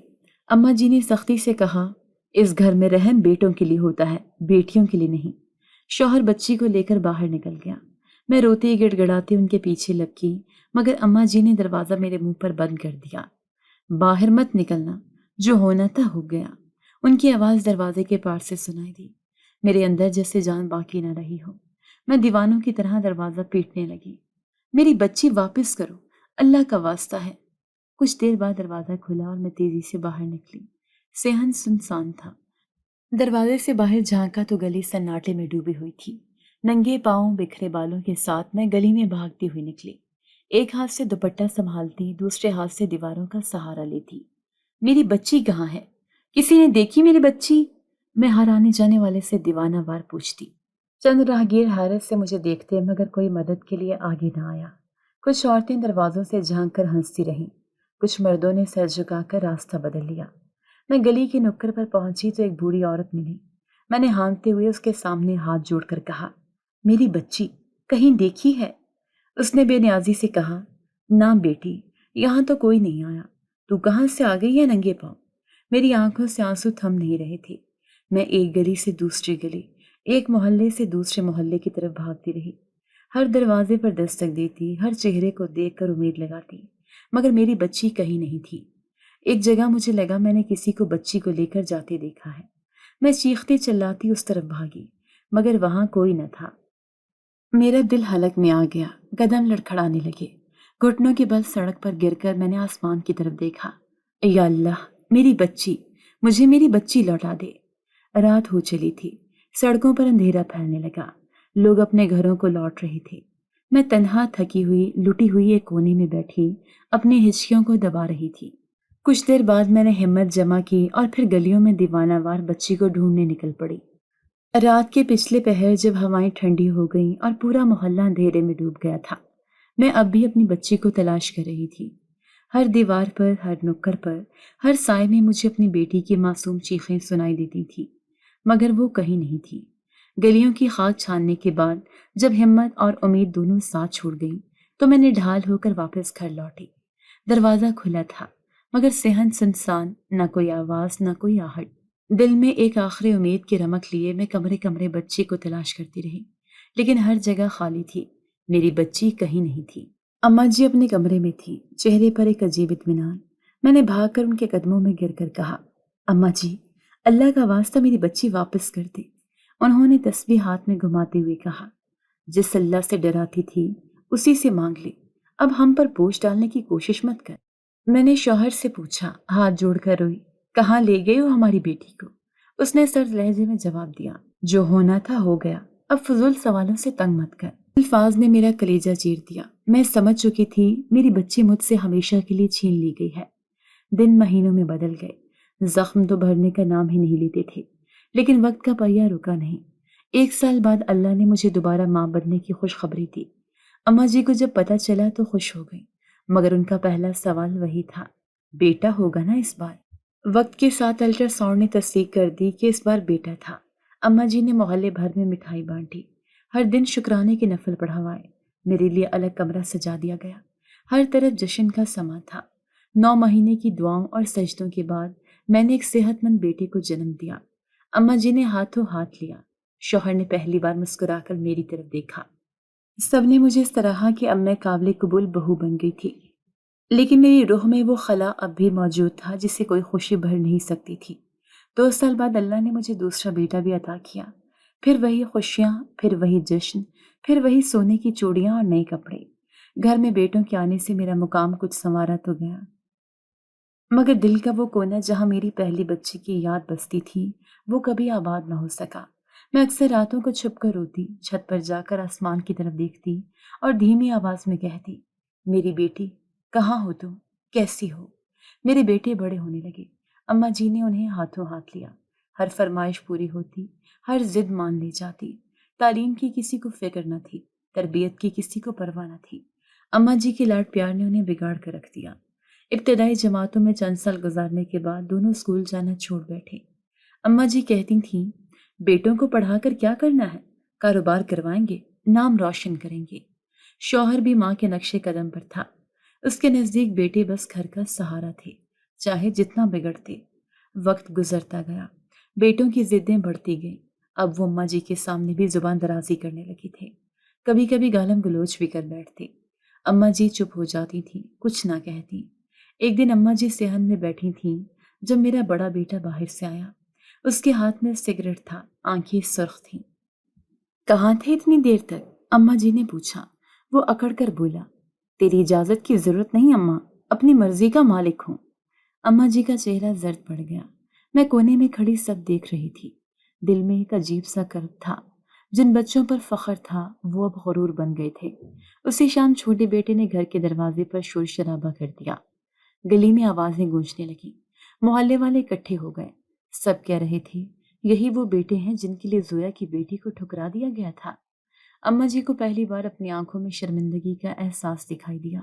اماں جی نے سختی سے کہا، اس گھر میں رحم بیٹوں کے لیے ہوتا ہے، بیٹیوں کے لیے نہیں۔ شوہر بچی کو لے کر باہر نکل گیا۔ میں روتے گڑ گڑاتے ان کے پیچھے لپکی، مگر اماں جی نے دروازہ میرے منہ پر بند کر دیا۔ باہر مت نکلنا، جو ہونا تھا ہو گیا۔ ان کی آواز دروازے کے پار سے سنائی دی۔ میرے اندر جیسے جان باقی نہ رہی ہو۔ میں دیوانوں کی طرح دروازہ پیٹنے لگی، میری بچی واپس کرو، اللہ کا واسطہ ہے۔ کچھ دیر بعد دروازہ کھلا اور میں تیزی سے باہر نکلی۔ صحن سنسان تھا۔ دروازے سے باہر جھانکا تو گلی سناٹے میں ڈوبی ہوئی تھی۔ ننگے پاؤں بکھرے بالوں کے ساتھ میں گلی میں بھاگتی ہوئی نکلی، ایک ہاتھ سے دوپٹہ سنبھالتی، دوسرے ہاتھ سے دیواروں کا سہارا لیتی۔ میری بچی کہاں ہے؟ کسی نے دیکھی میری بچی؟ میں ہر آنے جانے والے سے دیوانہ وار پوچھتی۔ چند راہگیر حیرت سے مجھے دیکھتے مگر کوئی مدد کے لیے آگے نہ آیا۔ کچھ عورتیں دروازوں سے جھانک کر ہنستی رہیں، کچھ مردوں نے سر جھکا کر راستہ بدل لیا۔ میں گلی کے نکڑ پر پہنچی تو ایک بوڑھی عورت ملی۔ میں نے ہانکتے ہوئے اس کے سامنے ہاتھ جوڑ کر کہا، میری بچی کہیں دیکھی ہے؟ اس نے بے نیازی سے کہا، نہ بیٹی، یہاں تو کوئی نہیں آیا، تو کہاں سے آ گئی ہے ننگے پاؤں؟ میری آنکھوں سے آنسو تھم نہیں رہے تھے۔ میں ایک گلی سے دوسری گلی، ایک محلے سے دوسرے محلے کی طرف بھاگتی رہی، ہر دروازے پر دستک دیتی، ہر چہرے کو دیکھ کر امید لگاتی، مگر میری بچی کہیں نہیں تھی۔ ایک جگہ مجھے لگا میں نے کسی کو بچی کو لے کر جاتے دیکھا ہے۔ میں چیختی چلاتی اس طرف بھاگی، مگر وہاں کوئی نہ تھا۔ میرا دل حلق میں آ گیا، قدم لڑکھڑانے لگے۔ گھٹنوں کے بل سڑک پر گر کر میں نے آسمان کی طرف دیکھا۔ یا اللہ، میری بچی، مجھے میری بچی لوٹا دے۔ رات ہو چلی تھی، سڑکوں پر اندھیرا پھیلنے لگا، لوگ اپنے گھروں کو لوٹ رہے تھے۔ میں تنہا تھکی ہوئی لٹی ہوئی ایک کونے میں بیٹھی اپنی ہچکیوں کو دبا رہی تھی۔ کچھ دیر بعد میں نے ہمت جمع کی اور پھر گلیوں میں دیوانہ وار بچی کو ڈھونڈنے نکل پڑی۔ رات کے پچھلے پہر جب ہوائیں ٹھنڈی ہو گئیں اور پورا محلہ اندھیرے میں ڈوب گیا تھا، میں اب بھی اپنی بچی کو تلاش کر رہی تھی۔ ہر دیوار پر، ہر نکڑ پر، ہر سائے میں مجھے اپنی بیٹی کی معصوم چیخیں سنائی دیتی تھی، مگر وہ کہیں نہیں تھی۔ گلیوں کی خاک چھاننے کے بعد جب ہمت اور امید دونوں ساتھ چھوڑ گئیں تو میں نے ڈھال ہو کر واپس گھر لوٹی۔ دروازہ کھلا تھا مگر صحن سنسان، نہ کوئی آواز نہ کوئی آہٹ۔ دل میں ایک آخری امید کی رمق لیے میں کمرے کمرے بچی کو تلاش کرتی رہی، لیکن ہر جگہ خالی تھی، میری بچی کہیں نہیں تھی۔ اماں جی اپنے کمرے میں تھی، چہرے پر ایک عجیب اطمینان۔ میں نے بھاگ کر ان کے قدموں میں گر کر کہا، اماں جی، اللہ کا واسطہ میری بچی واپس کر دے۔ انہوں نے تسبیح ہاتھ میں گھماتے ہوئے کہا، جس اللہ سے ڈراتی تھی اسی سے مانگ لے، اب ہم پر بوجھ ڈالنے کی کوشش مت کر۔ میں نے شوہر سے پوچھا، ہاتھ جوڑ کر روئی، کہاں لے گئے ہو ہماری بیٹی کو؟ اس نے سرد لہجے میں جواب دیا، جو ہونا تھا ہو گیا، اب فضول سوالوں سے تنگ مت کر۔ الفاظ نے میرا کلیجہ چیر دیا۔ میں سمجھ چکی تھی میری بچی مجھ سے ہمیشہ کے لیے چھین لی گئی ہے۔ دن مہینوں میں بدل گئے، زخم تو بھرنے کا نام ہی نہیں لیتے تھے، لیکن وقت کا پہیہ رکا نہیں۔ 1 سال بعد اللہ نے مجھے دوبارہ ماں بننے کی خوشخبری دی۔ اماں جی کو جب پتہ چلا تو خوش ہو گئی، مگر ان کا پہلا سوال وہی تھا، بیٹا ہوگا نا اس بار؟ وقت کے ساتھ الٹرا ساؤنڈ نے تصدیق کر دی کہ اس بار بیٹا تھا۔ اماں جی نے محلے بھر میں مٹھائی بانٹی، ہر دن شکرانے کے نفل پڑھوائے، میرے لیے الگ کمرہ سجا دیا گیا، ہر طرف جشن کا سما تھا۔ 9 مہینے کی دعاؤں اور سجدوں کے بعد میں نے ایک صحت مند بیٹے کو جنم دیا۔ اماں جی نے ہاتھوں ہاتھ لیا، شوہر نے پہلی بار مسکرا کر میری طرف دیکھا۔ سب نے مجھے اس طرح کہ اب میں قابل قبول بہو بن گئی تھی، لیکن میری روح میں وہ خلا اب بھی موجود تھا جسے کوئی خوشی بھر نہیں سکتی تھی۔ 2 سال بعد اللہ نے مجھے دوسرا بیٹا بھی عطا کیا، پھر وہی خوشیاں، پھر وہی جشن، پھر وہی سونے کی چوڑیاں اور نئے کپڑے۔ گھر میں بیٹوں کے آنے سے میرا مقام کچھ سنوارا تو گیا، مگر دل کا وہ کونا جہاں میری پہلی بچی کی یاد بستی تھی وہ کبھی آباد نہ ہو سکا۔ میں اکثر راتوں کو چھپ کر روتی، چھت پر جا کر آسمان کی طرف دیکھتی اور دھیمی آواز میں کہتی، میری بیٹی کہاں ہو تم، کیسی ہو؟ میرے بیٹے بڑے ہونے لگے، اماں جی نے انہیں ہاتھوں ہاتھ لیا، ہر فرمائش پوری ہوتی، ہر ضد مان لی جاتی۔ تعلیم کی کسی کو فکر نہ تھی، تربیت کی کسی کو پرواہ نہ تھی۔ اماں جی کے لاڈ پیار نے انہیں بگاڑ کر رکھ دیا۔ ابتدائی جماعتوں میں چند سال گزارنے کے بعد دونوں اسکول جانا چھوڑ بیٹھے۔ اماں جی کہتی تھیں، بیٹوں کو پڑھا کر کیا کرنا ہے، کاروبار کروائیں گے، نام روشن کریں گے۔ شوہر بھی ماں کے نقش قدم پر تھا، اس کے نزدیک بیٹے بس گھر کا سہارا تھے، چاہے جتنا بگڑتے۔ وقت گزرتا گیا، بیٹوں کی ضدیں بڑھتی گئیں، اب وہ اماں جی کے سامنے بھی زبان درازی کرنے لگے تھے، کبھی کبھی گالم گلوچ بھی کر بیٹھتے۔ اماں جی چپ ہو جاتی تھیں، کچھ نہ کہتی۔ ایک دن اماں جی صحن میں بیٹھی تھیں جب میرا بڑا بیٹا باہر سے آیا، اس کے ہاتھ میں سگریٹ تھا، آنکھیں سرخ تھیں۔ کہاں تھے اتنی دیر تک؟ اماں جی نے پوچھا۔ وہ اکڑ کر بولا، تیری اجازت کی ضرورت نہیں اماں، اپنی مرضی کا مالک ہوں۔ اماں جی کا چہرہ زرد پڑ گیا۔ میں کونے میں کھڑی سب دیکھ رہی تھی، دل میں ایک عجیب سا کرب تھا۔ جن بچوں پر فخر تھا وہ اب غرور بن گئے تھے۔ اسی شام چھوٹے بیٹے نے گھر کے دروازے پر شور شرابہ کر دیا، گلی میں آوازیں گونجنے لگیں، محلے والے اکٹھے ہو گئے، سب کہہ رہے تھے یہی وہ بیٹے ہیں جن کے لیے زویا کی بیٹی کو ٹھکرا دیا گیا تھا۔ اماں جی کو پہلی بار اپنی آنکھوں میں شرمندگی کا احساس دکھائی دیا،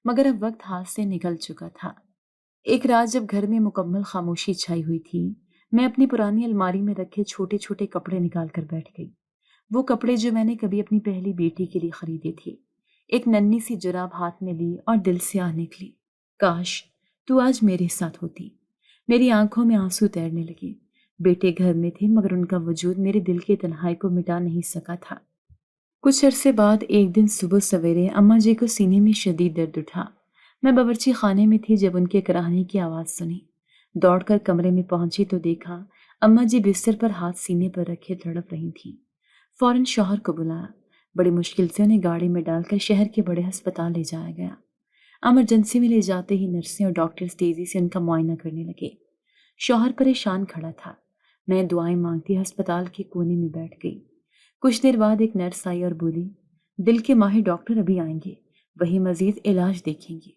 مگر اب وقت ہاتھ سے نکل چکا تھا۔ ایک رات جب گھر میں مکمل خاموشی چھائی ہوئی تھی، میں اپنی پرانی الماری میں رکھے چھوٹے چھوٹے کپڑے نکال کر بیٹھ گئی، وہ کپڑے جو میں نے کبھی اپنی پہلی بیٹی کے لیے خریدے تھے۔ ایک ننھی سی جراب ہاتھ میں لی اور دل سے آہ نکلی، کاش تو آج میرے ساتھ ہوتی۔ میری آنکھوں میں آنسو تیرنے لگے۔ بیٹے گھر میں تھے مگر ان کا وجود میرے دل کی تنہائی کو مٹا نہیں سکا تھا۔ کچھ عرصے بعد ایک دن صبح سویرے اماں جی کو سینے میں شدید درد اٹھا۔ میں باورچی خانے میں تھی جب ان کے کراہنے کی آواز سنی۔ دوڑ کر کمرے میں پہنچی تو دیکھا اماں جی بستر پر ہاتھ سینے پر رکھے تڑپ رہی تھیں۔ فوراً شوہر کو بلایا، بڑی مشکل سے انہیں گاڑی میں ڈال کر شہر کے بڑے ہسپتال لے جایا گیا۔ ایمرجنسی میں لے جاتے ہی نرسیں اور ڈاکٹرز تیزی سے ان کا معائنہ کرنے لگے۔ شوہر پریشان کھڑا تھا، میں دعائیں مانگتی ہسپتال کے کونے میں بیٹھ گئی۔ کچھ دیر بعد ایک نرس آئی اور بولی، دل کے ماہر ڈاکٹر ابھی آئیں گے، وہی مزید علاج دیکھیں گے۔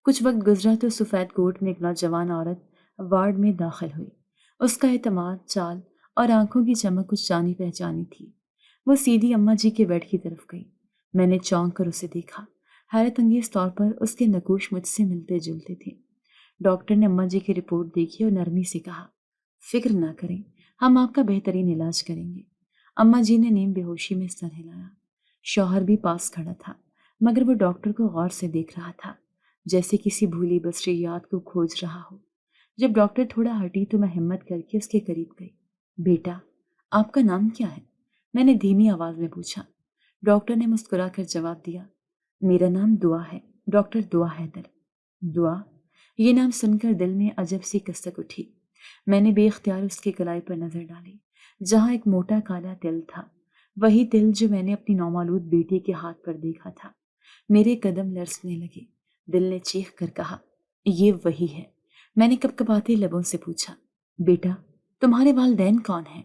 کچھ وقت گزرا تو سفید کوٹ میں ایک نوجوان عورت وارڈ میں داخل ہوئی۔ اس کا اعتماد، چال اور آنکھوں کی چمک کچھ جانی پہچانی تھی۔ وہ سیدھی اماں جی کے بیڈ کی طرف گئی۔ میں نے چونک کر اسے دیکھا، حیرت انگیز طور پر اس کے نقوش مجھ سے ملتے جلتے تھے۔ ڈاکٹر نے اماں جی کی رپورٹ دیکھی اور نرمی سے کہا، فکر نہ کریں، ہم آپ کا بہترین علاج کریں گے۔ اماں جی نے نیم بے ہوشی میں سر ہلایا۔ شوہر بھی پاس کھڑا تھا، مگر وہ ڈاکٹر کو غور سے دیکھ رہا تھا، جیسے کسی بھولی بسری یاد کو کھوج رہا ہو۔ جب ڈاکٹر تھوڑا ہٹی تو میں ہمت کر کے اس کے قریب گئی۔ بیٹا، آپ کا نام کیا ہے؟ میں نے دھیمی آواز میں پوچھا۔ ڈاکٹر نے مسکرا کر جواب دیا، میرا نام دعا ہے، ڈاکٹر دعا حیدر۔ دعا؟ یہ نام سن کر دل میں عجب سی کسک اٹھی۔ میں نے بے اختیار اس کی کلائی پر نظر ڈالی، جہاں ایک موٹا کالا تل تھا، وہی تل جو میں نے اپنی نومولود بیٹی کے ہاتھ پر دیکھا تھا۔ میرے قدم لرزنے لگے۔ دل نے چیخ کر کہا، یہ وہی ہے۔ میں نے کپکپاتے لبوں سے پوچھا، بیٹا، تمہارے والدین کون ہیں؟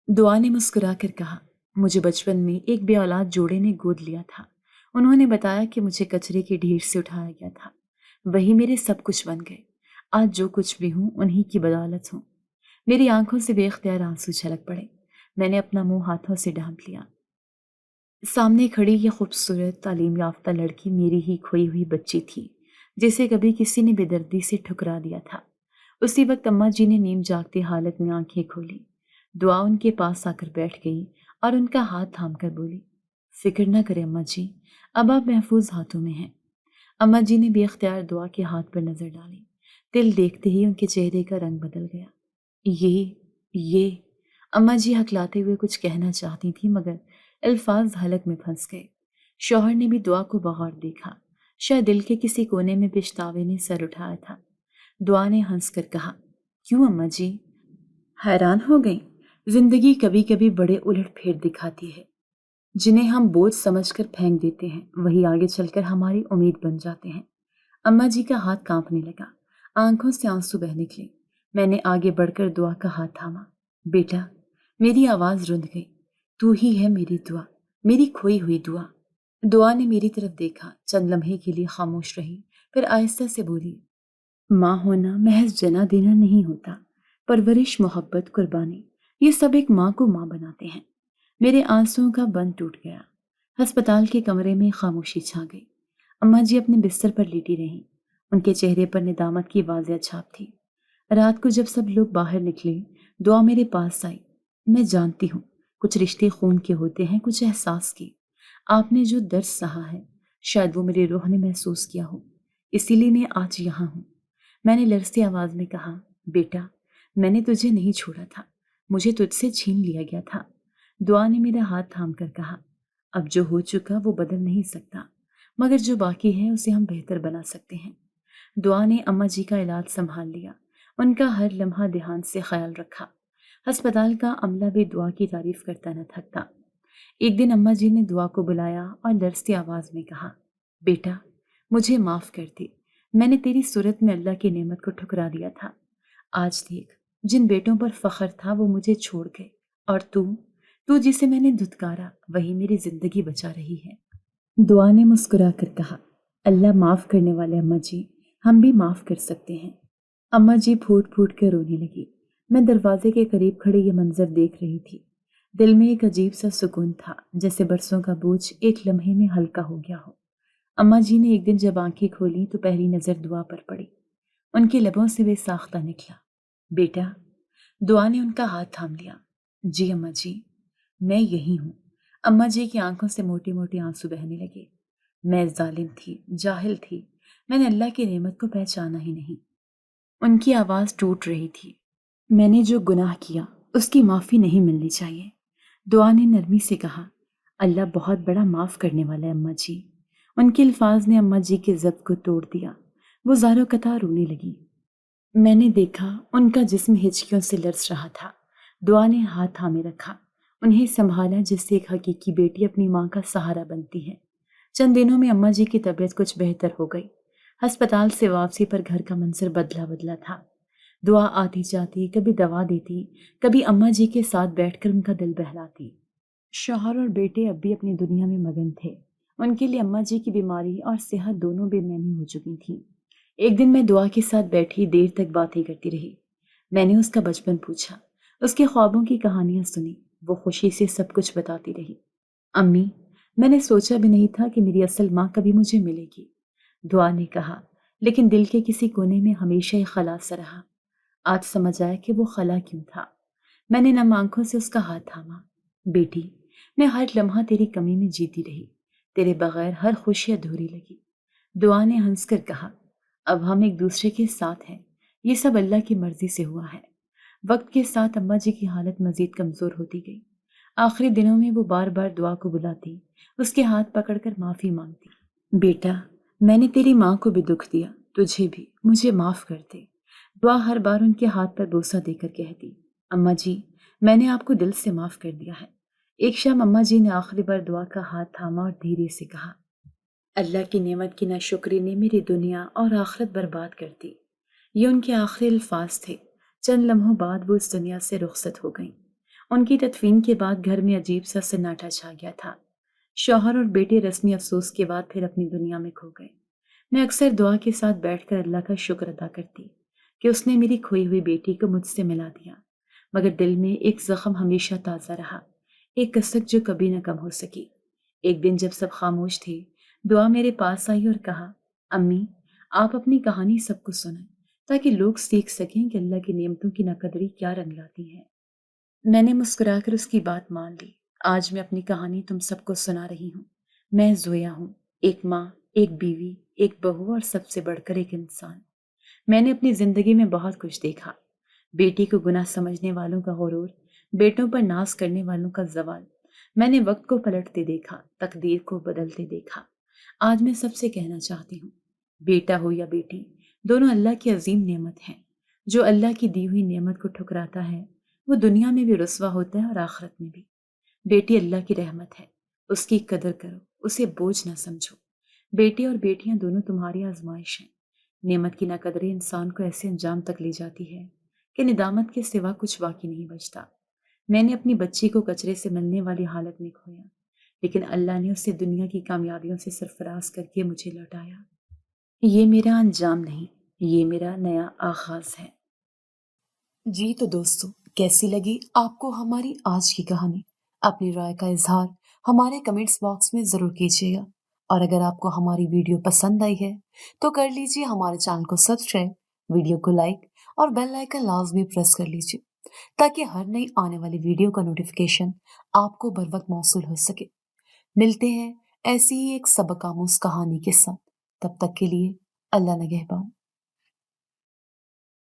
دعا نے مسکرا کر کہا، مجھے بچپن میں ایک بے اولاد جوڑے نے گود لیا تھا۔ انہوں نے بتایا کہ مجھے کچرے کے ڈھیر سے اٹھایا گیا تھا، وہی میرے سب کچھ بن گئے۔ آج جو کچھ بھی ہوں انہی کی بدولت ہوں۔ میری آنکھوں سے بے اختیار آنسو چھلک پڑے۔ میں نے اپنا منہ ہاتھوں سے ڈھانپ لیا۔ سامنے کھڑی یہ خوبصورت تعلیم یافتہ لڑکی میری ہی کھوئی ہوئی بچی تھی، جسے کبھی کسی نے بے دردی سے ٹھکرا دیا تھا۔ اسی وقت اماں جی نے نیم جاگتی حالت میں آنکھیں کھولی۔ دعا ان کے پاس آ کر بیٹھ گئی اور ان کا ہاتھ تھام کر بولی، فکر نہ کرے اماں جی، اب آپ محفوظ ہاتھوں میں ہیں۔ اماں جی نے بے اختیار دعا کے ہاتھ پر نظر ڈالی۔ دل دیکھتے ہی ان کے چہرے کا رنگ بدل گیا۔ یہ اماں جی ہکلاتے ہوئے کچھ کہنا چاہتی تھی، مگر الفاظ حلق میں پھنس گئے۔ شوہر نے بھی دعا کو بغور دیکھا۔ شاید دل کے کسی کونے میں پچھتاوے نے سر اٹھایا تھا۔ دعا نے ہنس کر کہا، کیوں اماں جی؟ حیران ہو گئی؟ زندگی کبھی کبھی بڑے الٹ پھیر دکھاتی ہے۔ جنہیں ہم بوجھ سمجھ کر پھینک دیتے ہیں، وہی آگے چل کر ہماری امید بن جاتے ہیں۔ اماں جی کا ہاتھ کانپنے لگا، آنکھوں سے آنسو بہہ نکلے۔ میں نے آگے بڑھ کر دعا کا ہاتھ تھاما۔ بیٹا، میری آواز رند گئی، تو ہی ہے میری دعا، میری کھوئی ہوئی دعا۔ دعا نے میری طرف دیکھا، چند لمحے کے لیے خاموش رہی، پھر آہستہ سے بولی، ماں ہونا محض جنا دینا نہیں ہوتا، پرورش، محبت، قربانی، یہ سب ایک ماں کو ماں بناتے ہیں۔ میرے آنسوؤں کا بند ٹوٹ گیا۔ ہسپتال کے کمرے میں خاموشی چھا گئی۔ اماں جی اپنے بستر پر لیٹی رہیں۔ ان کے چہرے پر ندامت کی واضح چھاپ تھی۔ رات کو جب سب لوگ باہر نکلے، دعا میرے پاس آئی۔ میں جانتی ہوں، کچھ رشتے خون کے ہوتے ہیں، کچھ احساس کے۔ آپ نے جو درد سہا ہے، شاید وہ میری روح نے محسوس کیا ہو، اسی لیے میں آج یہاں ہوں۔ میں نے لرزتی آواز میں کہا، بیٹا، میں نے تجھے نہیں چھوڑا تھا، مجھے تجھ سے چھین لیا گیا تھا۔ دعا نے میرا ہاتھ تھام کر کہا، اب جو ہو چکا وہ بدل نہیں سکتا، مگر جو باقی ہے اسے ہم بہتر بنا سکتے ہیں۔ دعا نے اماں جی کا علاج سنبھال لیا، ان کا ہر لمحہ دھیان سے خیال رکھا۔ ہسپتال کا عملہ بھی دعا کی تعریف کرتا نہ تھکتا۔ ایک دن اماں جی نے دعا کو بلایا اور لرزتی آواز میں کہا، بیٹا، مجھے معاف کر دے، میں نے تیری صورت میں اللہ کی نعمت کو ٹھکرا دیا تھا۔ آج دیکھ، جن بیٹوں پر فخر تھا وہ مجھے چھوڑ گئے، اور تو جسے میں نے دھتکارا، وہی میری زندگی بچا رہی ہے۔ دعا نے مسکرا کر کہا، اللہ معاف کرنے والے اماں جی، ہم بھی معاف کر سکتے ہیں۔ اماں جی پھوٹ پھوٹ کر رونے لگی۔ میں دروازے کے قریب کھڑے یہ منظر دیکھ رہی تھی۔ دل میں ایک عجیب سا سکون تھا، جیسے برسوں کا بوجھ ایک لمحے میں ہلکا ہو گیا ہو۔ اماں جی نے ایک دن جب آنکھیں کھولی تو پہلی نظر دعا پر پڑی۔ ان کے لبوں سے بے ساختہ نکلا، بیٹا۔ دعا نے ان کا ہاتھ تھام لیا۔ جی اماں جی، میں یہی ہوں۔ اماں جی کی آنکھوں سے موٹے موٹے آنسو بہنے لگے۔ میں ظالم تھی، جاہل تھی، میں نے اللہ کی نعمت کو پہچانا ہی نہیں۔ ان کی آواز ٹوٹ رہی تھی۔ میں نے جو گناہ کیا اس کی معافی نہیں ملنی چاہیے۔ دعا نے نرمی سے کہا، اللہ بہت بڑا معاف کرنے والا ہے اماں جی۔ ان کے الفاظ نے اماں جی کے ضبط کو توڑ دیا۔ وہ زاروں قطع رونے لگی۔ میں نے دیکھا ان کا جسم ہچکیوں سے لرز رہا تھا۔ دعا نے ہاتھ تھامے رکھا، انہیں سنبھالا جیسے ایک حقیقی بیٹی اپنی ماں کا سہارا بنتی ہے۔ چند دنوں میں اماں جی کی طبیعت کچھ بہتر ہو گئی۔ ہسپتال سے واپسی پر گھر کا منظر بدلا بدلا تھا۔ دعا آتی جاتی، کبھی دوا دیتی، کبھی اماں جی کے ساتھ بیٹھ کر ان کا دل بہلاتی۔ شوہر اور بیٹے اب بھی اپنی دنیا میں مگن تھے۔ ان کے لیے اماں جی کی بیماری اور صحت دونوں بے معنی ہو چکی تھیں۔ ایک دن میں دعا کے ساتھ بیٹھی دیر تک باتیں کرتی رہی۔ میں نے اس کا بچپن پوچھا، اس کے خوابوں کی کہانیاں سنی۔ وہ خوشی سے سب کچھ بتاتی رہی۔ امی، میں نے سوچا بھی نہیں تھا کہ میری اصل ماں کبھی مجھے ملے گی، دعا نے کہا، لیکن دل کے کسی کونے میں ہمیشہ ایک خلا سا رہا۔ آج سمجھ آیا کہ وہ خلا کیوں تھا۔ میں نے نم آنکھوں سے اس کا ہاتھ تھاما۔ بیٹی، میں ہر لمحہ تیری کمی میں جیتی رہی، تیرے بغیر ہر خوشی ادھوری لگی۔ دعا نے ہنس کر کہا، اب ہم ایک دوسرے کے ساتھ ہیں، یہ سب اللہ کی مرضی سے ہوا ہے۔ وقت کے ساتھ اماں جی کی حالت مزید کمزور ہوتی گئی۔ آخری دنوں میں وہ بار بار دعا کو بلاتی، اس کے ہاتھ پکڑ کر معافی مانگتی۔ بیٹا، میں نے تیری ماں کو بھی دکھ دیا، تجھے بھی، مجھے معاف کر دے۔ دعا ہر بار ان کے ہاتھ پر بوسہ دے کر کہتی، اماں جی، میں نے آپ کو دل سے معاف کر دیا ہے۔ ایک شام اماں جی نے آخری بار دعا کا ہاتھ تھاما اور دھیرے سے کہا، اللہ کی نعمت کی ناشکری نے میری دنیا اور آخرت برباد کر دی۔ یہ ان کے آخری الفاظ تھے۔ چند لمحوں بعد وہ اس دنیا سے رخصت ہو گئیں۔ ان کی تدفین کے بعد گھر میں عجیب سا سناٹا چھا گیا تھا۔ شوہر اور بیٹے رسمی افسوس کے بعد پھر اپنی دنیا میں کھو گئے۔ میں اکثر دعا کے ساتھ بیٹھ کر اللہ کا شکر ادا کرتی کہ اس نے میری کھوئی ہوئی بیٹی کو مجھ سے ملا دیا، مگر دل میں ایک زخم ہمیشہ تازہ رہا، ایک کسک جو کبھی نہ کم ہو سکی۔ ایک دن جب سب خاموش تھے، دعا میرے پاس آئی اور کہا، امی، آپ اپنی کہانی سب کو سنائیں تاکہ لوگ سیکھ سکیں کہ اللہ کی نعمتوں کی ناقدری کیا رنگ لاتی ہے۔ میں نے مسکرا کر اس کی بات مان لی۔ آج میں اپنی کہانی تم سب کو سنا رہی ہوں۔ میں زویا ہوں، ایک ماں، ایک بیوی، ایک بہو اور سب سے بڑھ کر ایک انسان۔ میں نے اپنی زندگی میں بہت کچھ دیکھا، بیٹی کو گناہ سمجھنے والوں کا غرور، بیٹوں پر ناز کرنے والوں کا زوال۔ میں نے وقت کو پلٹتے دیکھا، تقدیر کو بدلتے دیکھا۔ آج میں سب سے کہنا چاہتی ہوں، بیٹا ہو یا بیٹی، دونوں اللہ کی عظیم نعمت ہیں۔ جو اللہ کی دی ہوئی نعمت کو ٹھکراتا ہے وہ دنیا میں بھی رسوا ہوتا ہے اور آخرت میں بھی۔ بیٹی اللہ کی رحمت ہے، اس کی قدر کرو، اسے بوجھ نہ سمجھو۔ بیٹے اور بیٹیاں دونوں تمہاری آزمائش ہیں۔ نعمت کی ناقدری انسان کو ایسے انجام تک لے جاتی ہے کہ ندامت کے سوا کچھ باقی نہیں بچتا۔ میں نے اپنی بچی کو کچرے سے ملنے والی حالت میں کھویا، لیکن اللہ نے اسے دنیا کی کامیابیوں سے سرفراز کر کے مجھے لوٹایا۔ یہ میرا انجام نہیں، یہ میرا نیا آغاز ہے۔ جی تو دوستو، کیسی لگی آپ کو ہماری آج کی کہانی؟ اپنی رائے کا اظہار ہمارے کمنٹس باکس میں ضرور کیجیے گا، اور اگر آپ کو ہماری ویڈیو پسند آئی ہے تو کر لیجیے ہمارے چینل کو سبسکرائب، ویڈیو کو لائک اور بیل آئیکن لازمی پریس کر لیجیے تاکہ ہر نئی آنے والی ویڈیو کا نوٹیفیکیشن آپ کو بر وقت موصول ہو سکے۔ ملتے ہیں ایسی ہی ایک سبق آموز کہانی کے ساتھ، تب تک کے لیے اللہ نگہبان۔